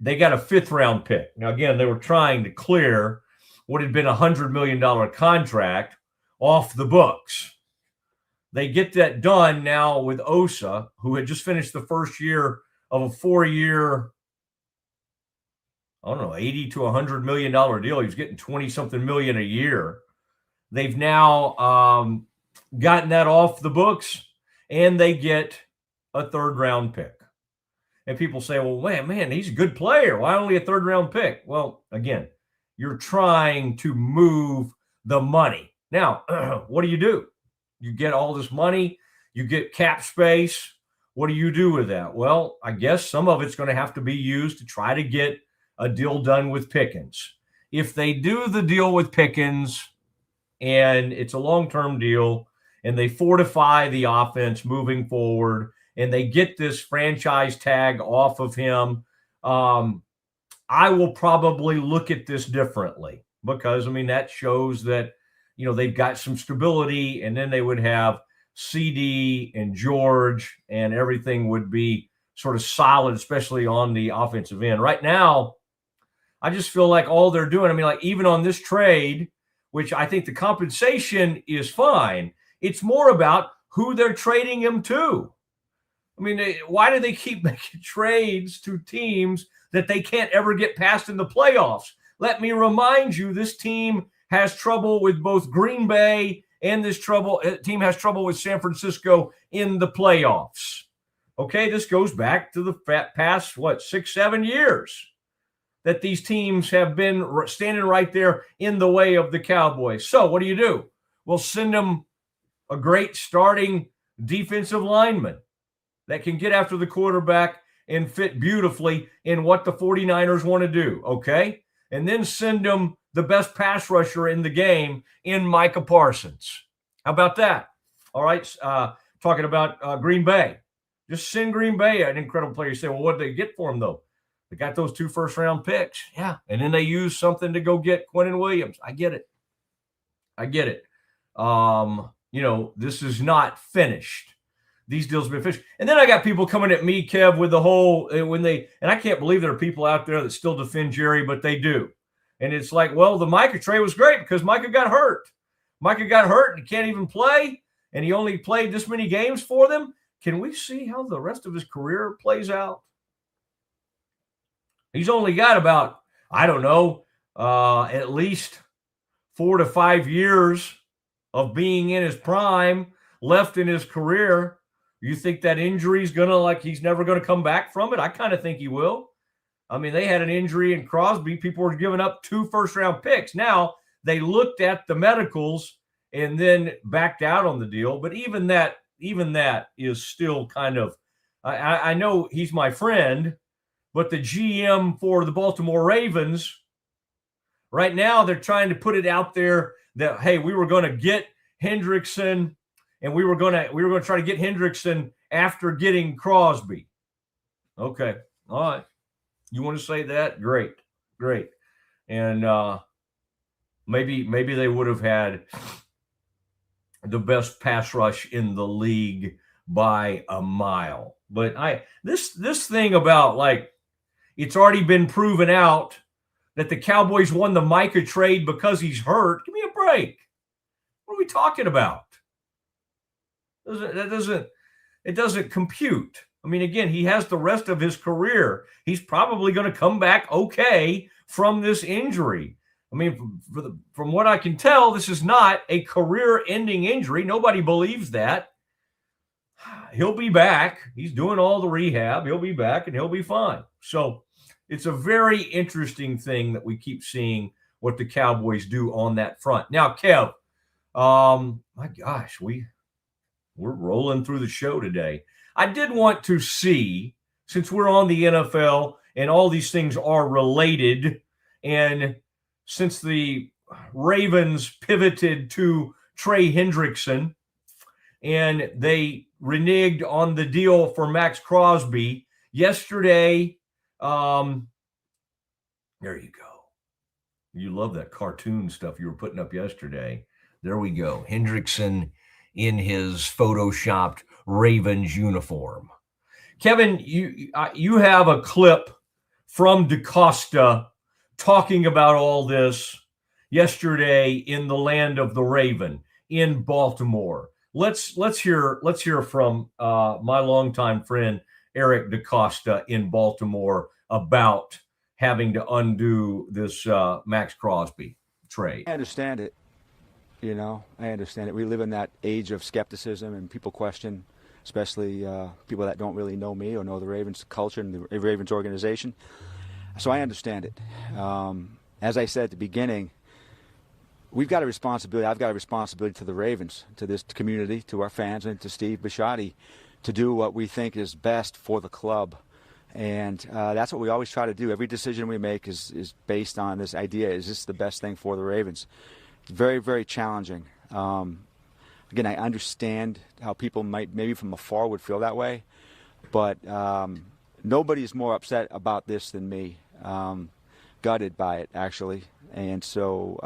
They got a 5th-round pick. Now, again, they were trying to clear what had been a $100 million contract off the books. They get that done now with Osa, who had just finished the first year of a 4-year, I don't know, $80 to $100 million deal. He was getting 20-something million a year. They've now gotten that off the books, and they get a 3rd-round pick. And people say, well, man, he's a good player. Why only a 3rd-round pick? Well, again, you're trying to move the money. Now, what do? You get all this money. You get cap space. What do you do with that? Well, I guess some of it's going to have to be used to try to get a deal done with Pickens. If they do the deal with Pickens, and it's a long-term deal, and they fortify the offense moving forward, and they get this franchise tag off of him, I will probably look at this differently, because, that shows that, they've got some stability, and then they would have CD and George, and everything would be sort of solid, especially on the offensive end. Right now, I just feel like all they're doing, even on this trade, which I think the compensation is fine, it's more about who they're trading him to. Why do they keep making trades to teams that they can't ever get past in the playoffs? Let me remind you, this team has trouble with both Green Bay, and this team has trouble with San Francisco in the playoffs. Okay, this goes back to the past, 6-7 years that these teams have been standing right there in the way of the Cowboys. So what do? We'll send them a great starting defensive lineman that can get after the quarterback and fit beautifully in what the 49ers want to do, okay? And then send them the best pass rusher in the game in Micah Parsons. How about that? All right, talking about Green Bay. Just send Green Bay an incredible player. You say, well, what did they get for him, though? They got those 2 first-round picks. Yeah, and then they use something to go get Quinnen Williams. I get it. This is not finished. These deals have been finished. And then I got people coming at me, Kev, with the whole and I can't believe there are people out there that still defend Jerry, but they do. And it's like, well, the Micah trade was great because Micah got hurt. Micah got hurt and he can't even play, and he only played this many games for them. Can we see how the rest of his career plays out? He's only got about, at least 4 to 5 years of being in his prime left in his career. You think that injury is he's never going to come back from it? I kind of think he will. They had an injury in Crosby. People were giving up 2 first-round picks. Now, they looked at the medicals and then backed out on the deal. But even that is still kind of, I know he's my friend, but the GM for the Baltimore Ravens, right now they're trying to put it out there that, hey, we were going to get Hendrickson, and we were going to try to get Hendrickson after getting Crosby. Okay. All right. You want to say that? Great. and maybe they would have had the best pass rush in the league by a mile. But this thing about, like, it's already been proven out that the Cowboys won the Micah trade because he's hurt. Give me a break. What are we talking about? It doesn't compute. I mean, again, he has the rest of his career. He's probably going to come back okay from this injury. I mean, from what I can tell, this is not a career-ending injury. Nobody believes that. He'll be back. He's doing all the rehab. He'll be back, and he'll be fine. So it's a very interesting thing that we keep seeing what the Cowboys do on that front. Now, Kev, my gosh, we're rolling through the show today. I did want to see, since we're on the NFL and all these things are related, and since the Ravens pivoted to Trey Hendrickson and they reneged on the deal for Max Crosby yesterday, there you go. You love that cartoon stuff you were putting up yesterday. There we go. Hendrickson in his photoshopped Ravens uniform. Kevin, you have a clip from DaCosta talking about all this yesterday in the land of the Raven in Baltimore. Let's hear from my longtime friend Eric DaCosta in Baltimore about having to undo this Max Crosby trade. I understand it. I understand it. We live in that age of skepticism, and people question, especially people that don't really know me or know the Ravens culture and the Ravens organization. So I understand it. As I said at the beginning, we've got a responsibility. I've got a responsibility to the Ravens, to this community, to our fans, and to Steve Bisciotti to do what we think is best for the club. And that's what we always try to do. Every decision we make is based on this idea: is this the best thing for the Ravens? Very, very challenging. Again, I understand how people might, maybe from afar, would feel that way, but nobody's more upset about this than me. Gutted by it, actually, and so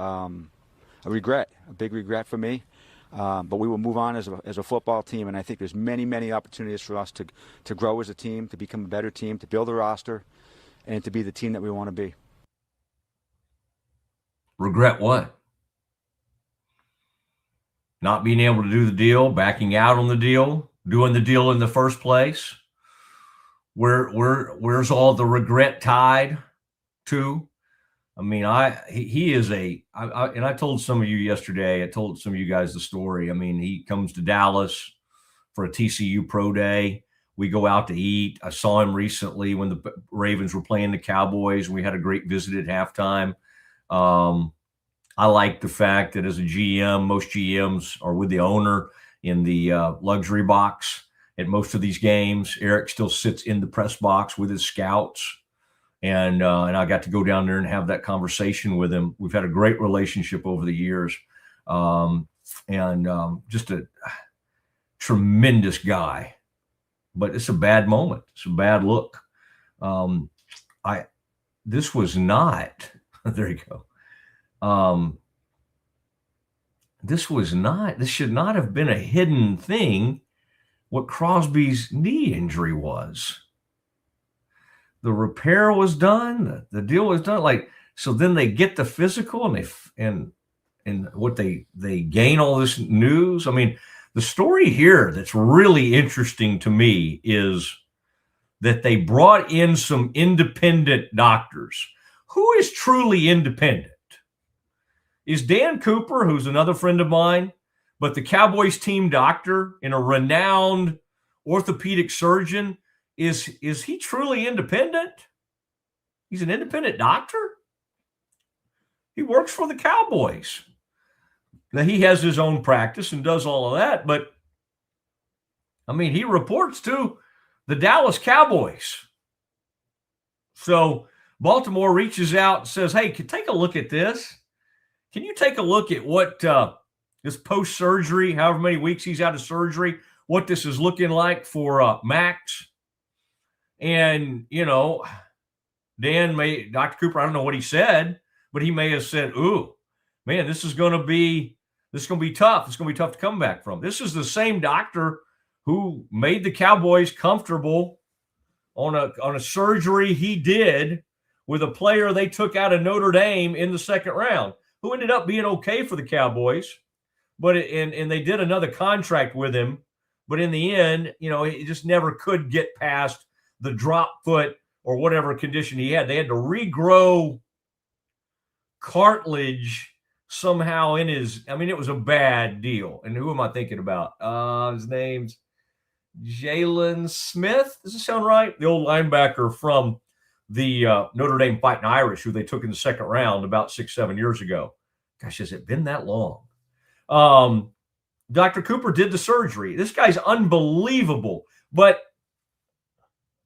a big regret for me. But we will move on as a football team, and I think there's many, many opportunities for us to grow as a team, to become a better team, to build a roster, and to be the team that we want to be. Regret what? Not being able to do the deal, backing out on the deal, doing the deal in the first place? Where's all the regret tied to? I mean, he is and I told some of you yesterday, I told some of you guys the story. I mean, he comes to Dallas for a TCU Pro Day. We go out to eat. I saw him recently when the Ravens were playing the Cowboys, and we had a great visit at halftime. I like the fact that as a GM, most GMs are with the owner in the luxury box at most of these games. Eric still sits in the press box with his scouts. And I got to go down there and have that conversation with him. We've had a great relationship over the years, and just a tremendous guy. But it's a bad moment. It's a bad look. This was not. There you go. This should not have been a hidden thing. What Crosby's knee injury was. The repair was done. The deal was done. Like, so then they get the physical and what they gain all this news. I mean, the story here that's really interesting to me is that they brought in some independent doctors. Who is truly independent? Is Dan Cooper, who's another friend of mine, but the Cowboys team doctor and a renowned orthopedic surgeon, is he truly independent? He's an independent doctor? He works for the Cowboys. Now, he has his own practice and does all of that, but, I mean, he reports to the Dallas Cowboys. So Baltimore reaches out and says, hey, take a look at this. Can you take a look at what this post-surgery, however many weeks he's out of surgery, what this is looking like for Max? And, Dr. Cooper, I don't know what he said, but but he may have said, ooh, man, this is going to be tough. It's going to be tough to come back from. This is the same doctor who made the Cowboys comfortable on a surgery he did with a player they took out of Notre Dame in the second round, who ended up being okay for the Cowboys. But and they did another contract with him. But in the end, he just never could get past the drop foot or whatever condition he had. They had to regrow cartilage somehow in his. I mean, it was a bad deal. And who am I thinking about? His name's Jalen Smith. Does it sound right? The old linebacker from the Notre Dame Fighting Irish, who they took in the second round about 6-7 years ago. Gosh, has it been that long? Dr. Cooper did the surgery. This guy's unbelievable. But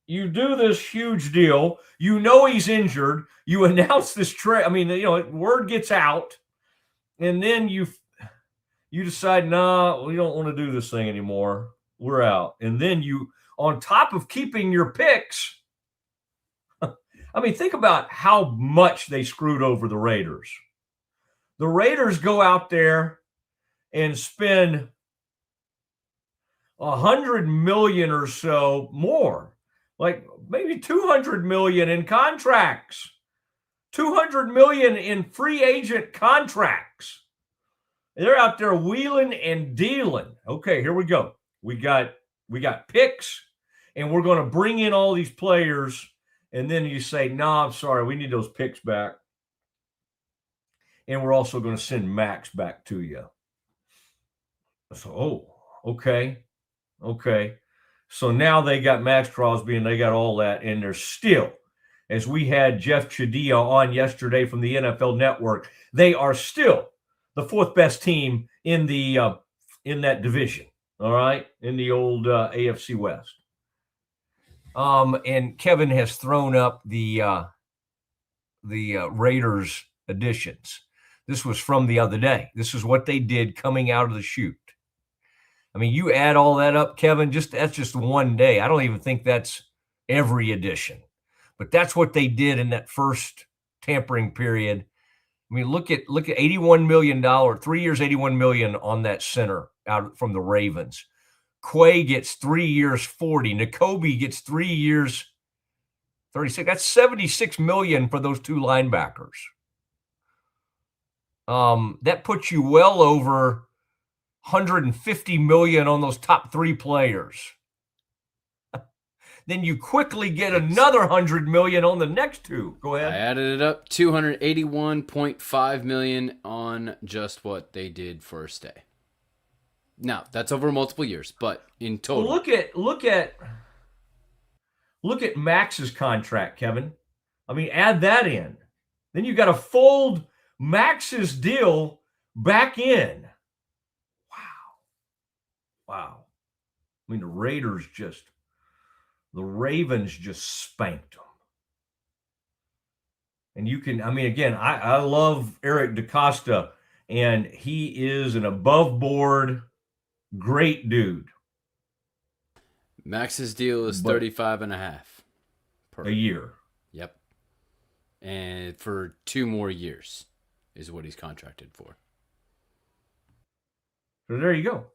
you do this huge deal. He's injured. You announce this trade. I mean, word gets out. And then you decide, nah, we don't want to do this thing anymore. We're out. And then you, on top of keeping your picks, I mean, think about how much they screwed over the Raiders. The Raiders go out there and spend $100 million or so more, like maybe $200 million in contracts, $200 million in free agent contracts. They're out there wheeling and dealing. Okay, here we go. We got picks, and we're going to bring in all these players. And then you say, no, I'm sorry, we need those picks back. And we're also going to send Max back to you. So, okay. So now they got Max Crosby and they got all that. And they're still, as we had Jeff Chadia on yesterday from the NFL Network, they are still the fourth best team in that division. All right. In the old AFC West. And Kevin has thrown up the Raiders additions. This was from the other day. This is what they did coming out of the chute. I mean, you add all that up, Kevin, that's just one day. I don't even think that's every edition. But that's what they did in that first tampering period. I mean, look at $81 million, 3 years, $81 million on that center out from the Ravens. Quay gets 3 years, 40. Nakobe gets 3 years, 36. That's $76 million for those two linebackers. That puts you well over $150 million on those top three players. Then you quickly get another $100 million on the next two. Go ahead. I added it up, $281.5 million on just what they did first day. Now, that's over multiple years, but in total. Well, look at Max's contract, Kevin. I mean, add that in. Then you got to fold Max's deal back in. Wow. I mean, the Ravens just spanked them. And you can, I mean, again, I love Eric DaCosta, and he is an above board great dude. Max's deal is 35.5 per year. Yep. And for 2 more years is what he's contracted for. So there you go.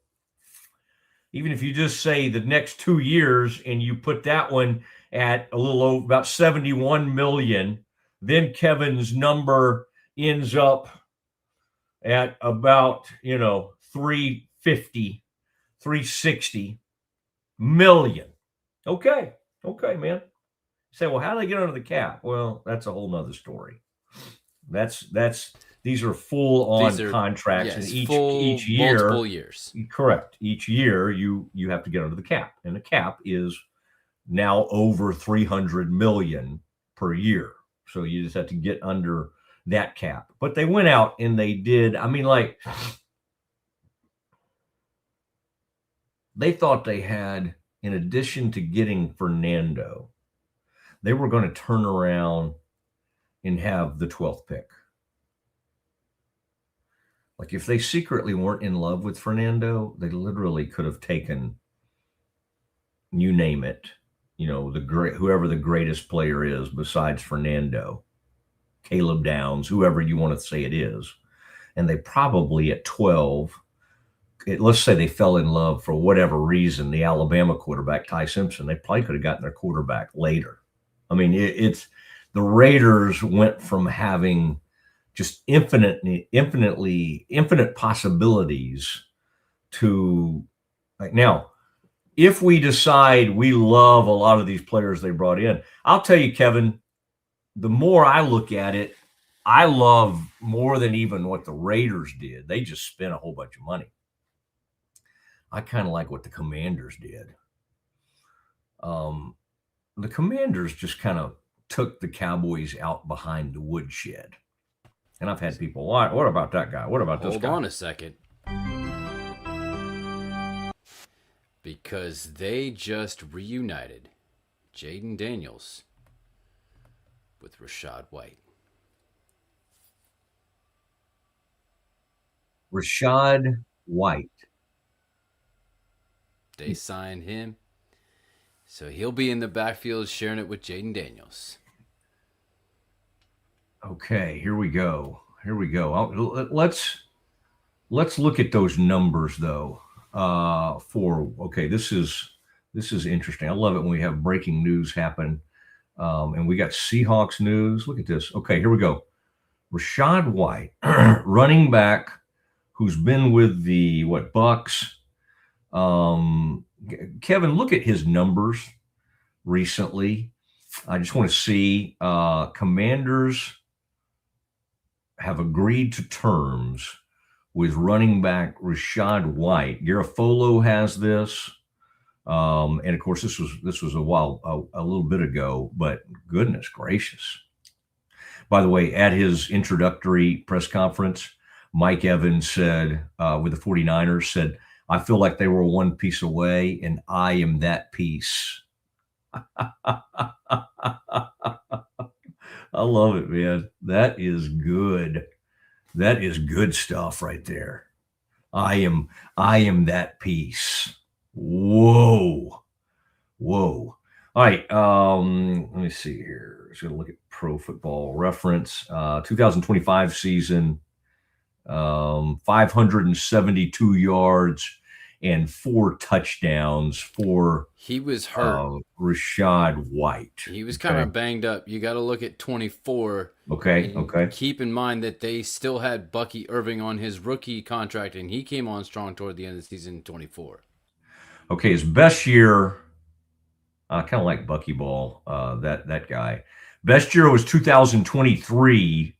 Even if you just say the next 2 years and you put that one at a little over about $71 million, then Kevin's number ends up at about, $350, $360 million. Okay, man. You say, well, how do they get under the cap? Well, that's a whole nother story. These are full-on contracts, and each year, multiple years. Correct. Each year, you have to get under the cap, and the cap is now over $300 million per year. So you just have to get under that cap. But they went out and they did. I mean, like, they thought they had, in addition to getting Fernando, they were going to turn around and have the 12th pick. Like, if they secretly weren't in love with Fernando, they literally could have taken, you name it, whoever the greatest player is besides Fernando, Caleb Downs, whoever you want to say it is. And they probably at 12, let's say they fell in love for whatever reason, the Alabama quarterback, Ty Simpson, they probably could have gotten their quarterback later. I mean, it's the Raiders went from having just infinite possibilities to like now, if we decide we love a lot of these players they brought in, I'll tell you, Kevin, the more I look at it, I love more than even what the Raiders did. They just spent a whole bunch of money. I kind of like what the Commanders did. The Commanders just kind of took the Cowboys out behind the woodshed. And I've had people, what about that guy? What about this guy? Hold on a second. Because they just reunited Jaden Daniels with Rachaad White. Rachaad White. They signed him. So he'll be in the backfield sharing it with Jaden Daniels. Okay, here we go. Let's look at those numbers though. This is interesting. I love it when we have breaking news happen. And we got Seahawks news. Look at this. Okay, here we go. Rachaad White, running back, who's been with the Bucks. Kevin, look at his numbers recently. I just want to see Commanders have agreed to terms with running back Rachaad White. Garofalo has this. And of course, this was a little bit ago, but goodness gracious. By the way, at his introductory press conference, Mike Evans said, with the 49ers, said, I feel like they were one piece away, and I am that piece. I love it, man. That is good. That is good stuff right there. I am that piece. Whoa. All right. Let me see here. Just going to look at Pro Football Reference. 2025 season, 572 yards and 4 touchdowns for he was hurt. Rachaad White. He was kind of banged up. You got to look at 24. Okay. Keep in mind that they still had Bucky Irving on his rookie contract, and he came on strong toward the end of the season in 24. Okay, his best year, I kind of like Bucky Ball, that guy. Best year was 2023,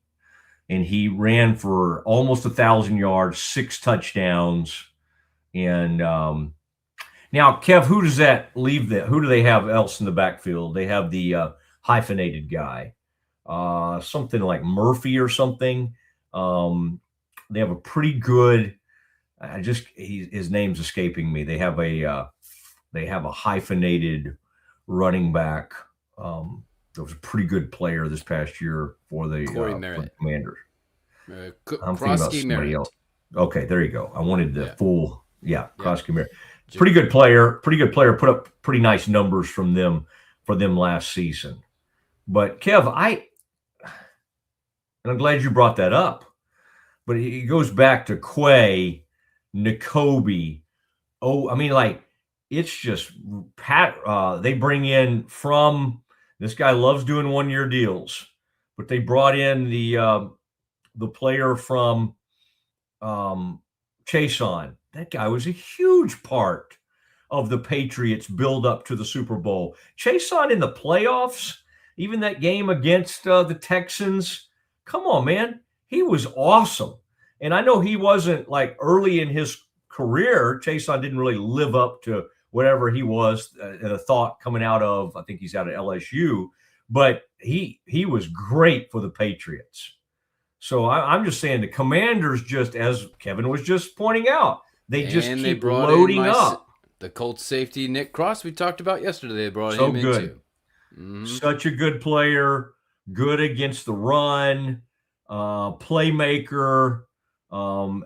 and he ran for almost 1,000 yards, 6 touchdowns. And now, Kev, who does that leave? Who do they have else in the backfield? They have the hyphenated guy, something like Murphy or something. They have a pretty good. His name's escaping me. They have a hyphenated running back. That was a pretty good player this past year for the Commanders. I'm thinking about somebody else. Okay, there you go. I wanted the full. Krosky Merritt. Pretty good player. Put up pretty nice numbers for them last season. But Kev, and I'm glad you brought that up. But it goes back to Quay, Nakobe. Oh, I mean, like it's just they bring in from this guy loves doing 1-year deals, but they brought in the player from Chason. That guy was a huge part of the Patriots' build up to the Super Bowl. Chason in the playoffs, even that game against the Texans. Come on, man. He was awesome. And I know he wasn't like early in his career. Chason didn't really live up to whatever he was the thought coming out of, I think he's out of LSU, but he was great for the Patriots. So I'm just saying the Commanders, just as Kevin was just pointing out, they keep loading up. The Colts safety, Nick Cross, we talked about yesterday. They brought him in too. Mm-hmm. Such a good player, good against the run, playmaker,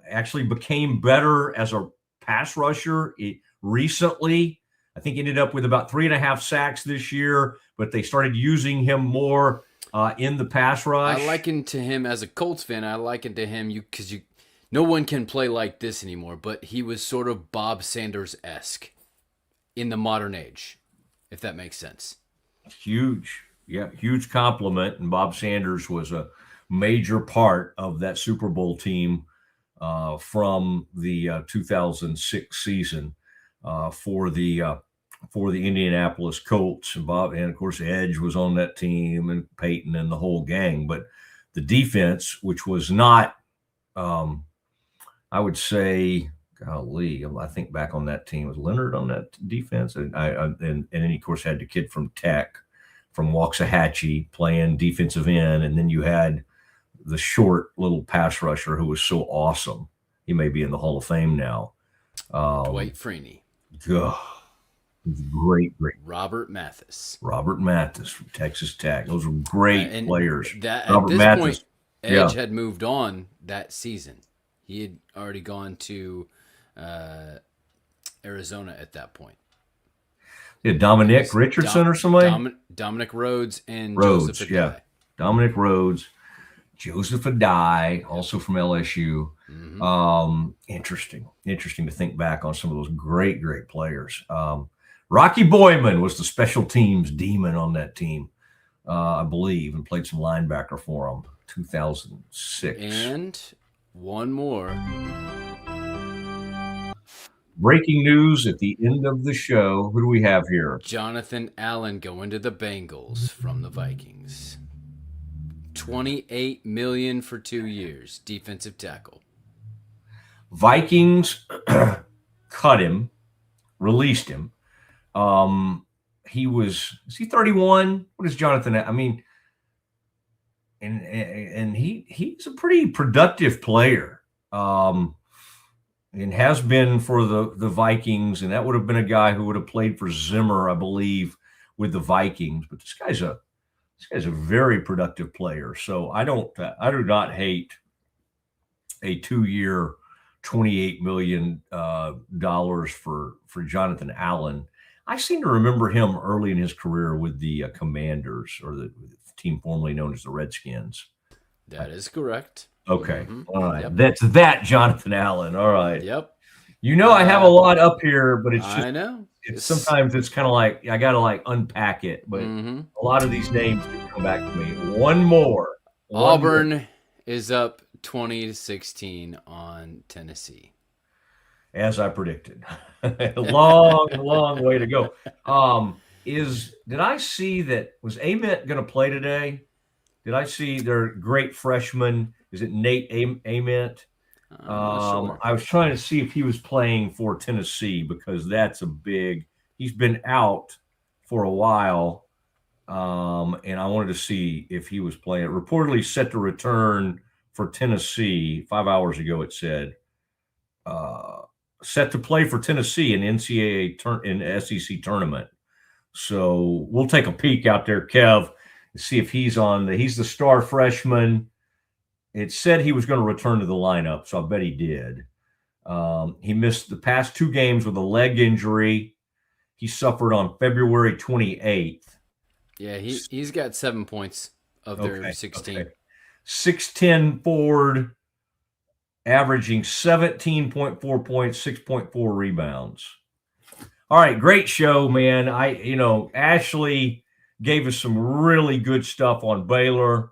actually became better as a pass rusher recently. I think ended up with about 3.5 sacks this year, but they started using him more in the pass rush. I liken to him as a Colts fan. I liken to him because no one can play like this anymore. But he was sort of Bob Sanders-esque in the modern age, if that makes sense. Huge compliment. And Bob Sanders was a major part of that Super Bowl team from the 2006 season for the Indianapolis Colts. And of course, Edge was on that team, and Peyton and the whole gang. But the defense, which was not, I would say, golly, I think back on that team, was Leonard on that defense, and then he of course had the kid from Tech, from Waxahachie, playing defensive end, and then you had the short little pass rusher who was so awesome. He may be in the Hall of Fame now. Dwight Freeney. Great. Robert Mathis from Texas Tech. Those were great players. At this point, Edge had moved on that season. He had already gone to Arizona at that point. Yeah, Dominic Richardson or somebody? Dominic Rhodes and Joseph Adai. Yeah. Dominic Rhodes, Joseph Adai, also from LSU. Mm-hmm. Interesting to think back on some of those great players. Rocky Boyman was the special teams demon on that team, I believe, and played some linebacker for them. 2006. And one more. Breaking news at the end of the show. Who do we have here? Jonathan Allen going to the Bengals from the Vikings. $28 million for 2 years. Defensive tackle. Vikings cut him, released him. Is he 31? What is Jonathan? I mean, and he's a pretty productive player. And has been for the Vikings, and that would have been a guy who would have played for Zimmer, I believe, with the Vikings. But this guy's a very productive player. So I do not hate a 2-year, $28 million for Jonathan Allen. I seem to remember him early in his career with the Commanders, or the team formerly known as the Redskins. That is correct. Okay. Mm-hmm. All right. Yep. That's that Jonathan Allen. All right. Yep. I have a lot up here, but it's just, I know. Sometimes it's kind of like, I got to unpack it, but a lot of these names come back to me. One more. Auburn is up 20-16 on Tennessee. As I predicted. long way to go. Did I see that, was Ament going to play today? Did I see their great freshman? Is it Nate Ament? Sure. I was trying to see if he was playing for Tennessee, because that's he's been out for a while. And I wanted to see if he was playing. Reportedly set to return for Tennessee 5 hours ago, it said. Set to play for Tennessee in NCAA in SEC tournament. So we'll take a peek out there, Kev, and see if he's he's the star freshman. It said he was going to return to the lineup, so I bet he did. He missed the past 2 games with a leg injury he suffered on February 28th. Yeah, he's got 7 points of their 16. Okay. 6'10" forward, averaging 17.4 points, 6.4 rebounds. All right, great show, man. Ashley gave us some really good stuff on Baylor.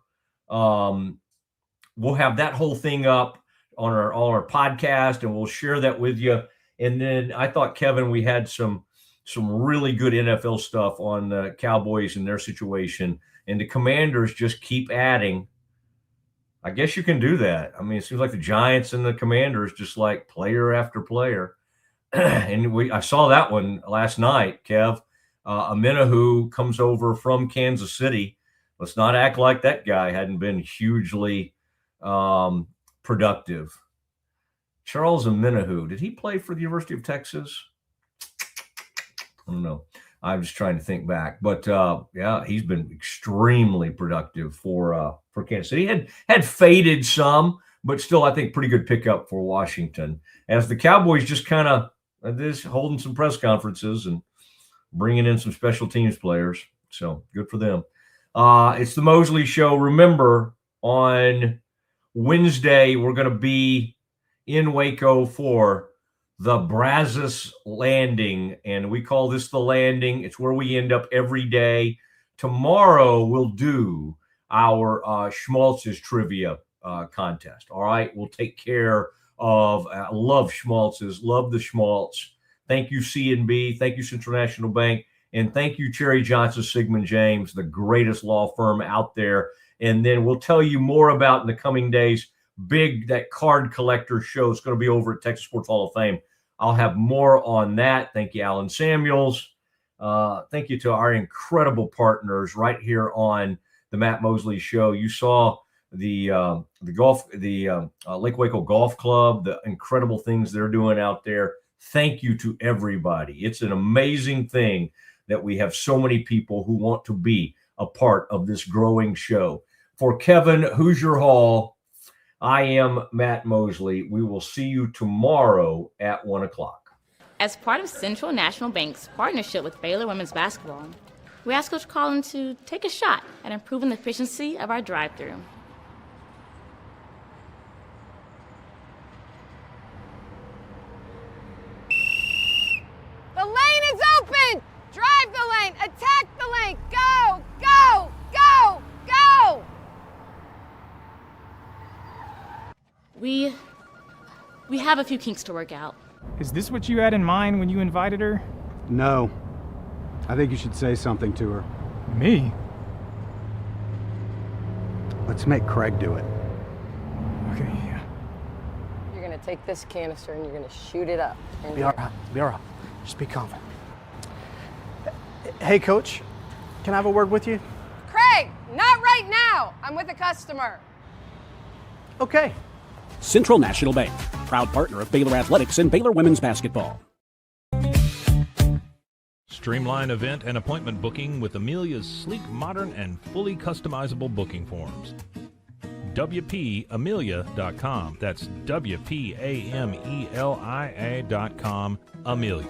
We'll have that whole thing up on our podcast, and we'll share that with you. And then I thought, Kevin, we had some really good NFL stuff on the Cowboys and their situation, and the Commanders just keep adding. I guess you can do that. I mean, it seems like the Giants and the Commanders just like player after player. And I saw that one last night, Kev. Amenahu comes over from Kansas City. Let's not act like that guy hadn't been hugely productive. Charles Amenahu, did he play for the University of Texas? I don't know. I'm just trying to think back, but he's been extremely productive for Kansas City. Had faded some, but still, I think pretty good pickup for Washington. As the Cowboys just kind of holding some press conferences and bringing in some special teams players, so good for them. It's the Mosley Show. Remember, on Wednesday, we're going to be in Waco for the Brazos Landing, and we call this the Landing. It's where we end up every day. Tomorrow, we'll do our Schmaltz's trivia contest. All right, we'll take care of. I love Schmaltz's, love the Schmaltz. Thank you, C&B. Thank you, Central National Bank. And thank you, Cherry Johnson, Siegmund James, the greatest law firm out there. And then we'll tell you more about in the coming days. That card collector show is going to be over at Texas Sports Hall of Fame. I'll have more on that. Thank you, Alan Samuels. Thank you to our incredible partners right here on the Matt Mosley Show. You saw the Lake Waco Golf Club, the incredible things they're doing out there. Thank you to everybody. It's an amazing thing that we have so many people who want to be a part of this growing show. For Kevin Hoosier Hall, I am Matt Mosley. We will see you tomorrow at 1 o'clock. As part of Central National Bank's partnership with Baylor Women's Basketball, we ask Coach Collin to take a shot at improving the efficiency of our drive-thru. The lane is open! Drive the lane! Attack the lane! Go! Go! Go! Go! We have a few kinks to work out. Is this what you had in mind when you invited her? No. I think you should say something to her. Me? Let's make Craig do it. Okay, yeah. You're gonna take this canister and you're gonna shoot it up. Be all right. Be all right. Just be confident. Hey, Coach. Can I have a word with you? Craig, not right now! I'm with a customer. Okay. Central National Bank, proud partner of Baylor Athletics and Baylor Women's Basketball. Streamline event and appointment booking with Amelia's sleek, modern, and fully customizable booking forms. WPAmelia.com. That's WPAMELIA.com. Amelia.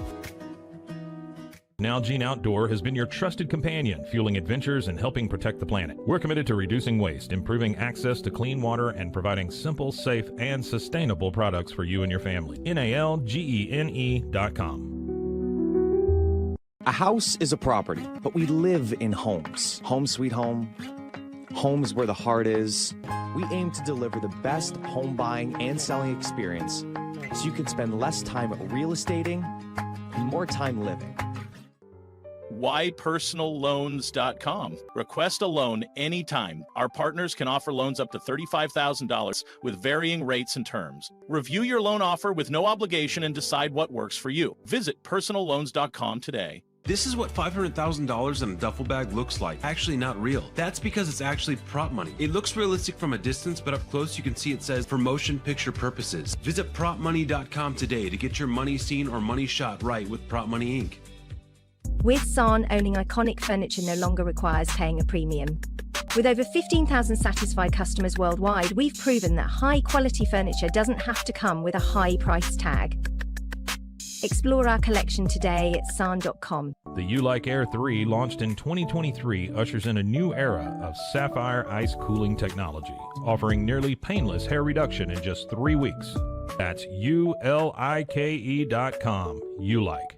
Nalgene Outdoor has been your trusted companion, fueling adventures and helping protect the planet. We're committed to reducing waste, improving access to clean water, and providing simple, safe, and sustainable products for you and your family. NALGENE.com. A house is a property, but we live in homes. Home sweet home. Homes where the heart is. We aim to deliver the best home buying and selling experience so you can spend less time real estating and more time living. WhyPersonalLoans.com. Request a loan anytime. Our partners can offer loans up to $35,000 with varying rates and terms. Review your loan offer with no obligation and decide what works for you. Visit PersonalLoans.com today. This is what $500,000 in a duffel bag looks like. Actually not real. That's because it's actually prop money. It looks realistic from a distance, but up close you can see it says for motion picture purposes. Visit PropMoney.com today to get your money seen or money shot right with Prop Money Inc. With San, owning iconic furniture no longer requires paying a premium. With over 15,000 satisfied customers worldwide, we've proven that high-quality furniture doesn't have to come with a high price tag. Explore our collection today at san.com. The U-Like Air 3, launched in 2023, ushers in a new era of sapphire ice cooling technology, offering nearly painless hair reduction in just 3 weeks. That's ULIKE.com. U-Like.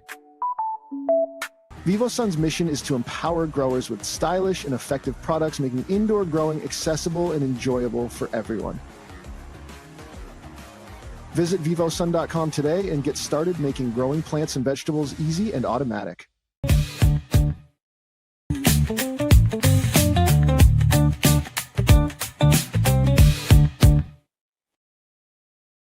VivoSun's mission is to empower growers with stylish and effective products, making indoor growing accessible and enjoyable for everyone. Visit vivosun.com today and get started making growing plants and vegetables easy and automatic.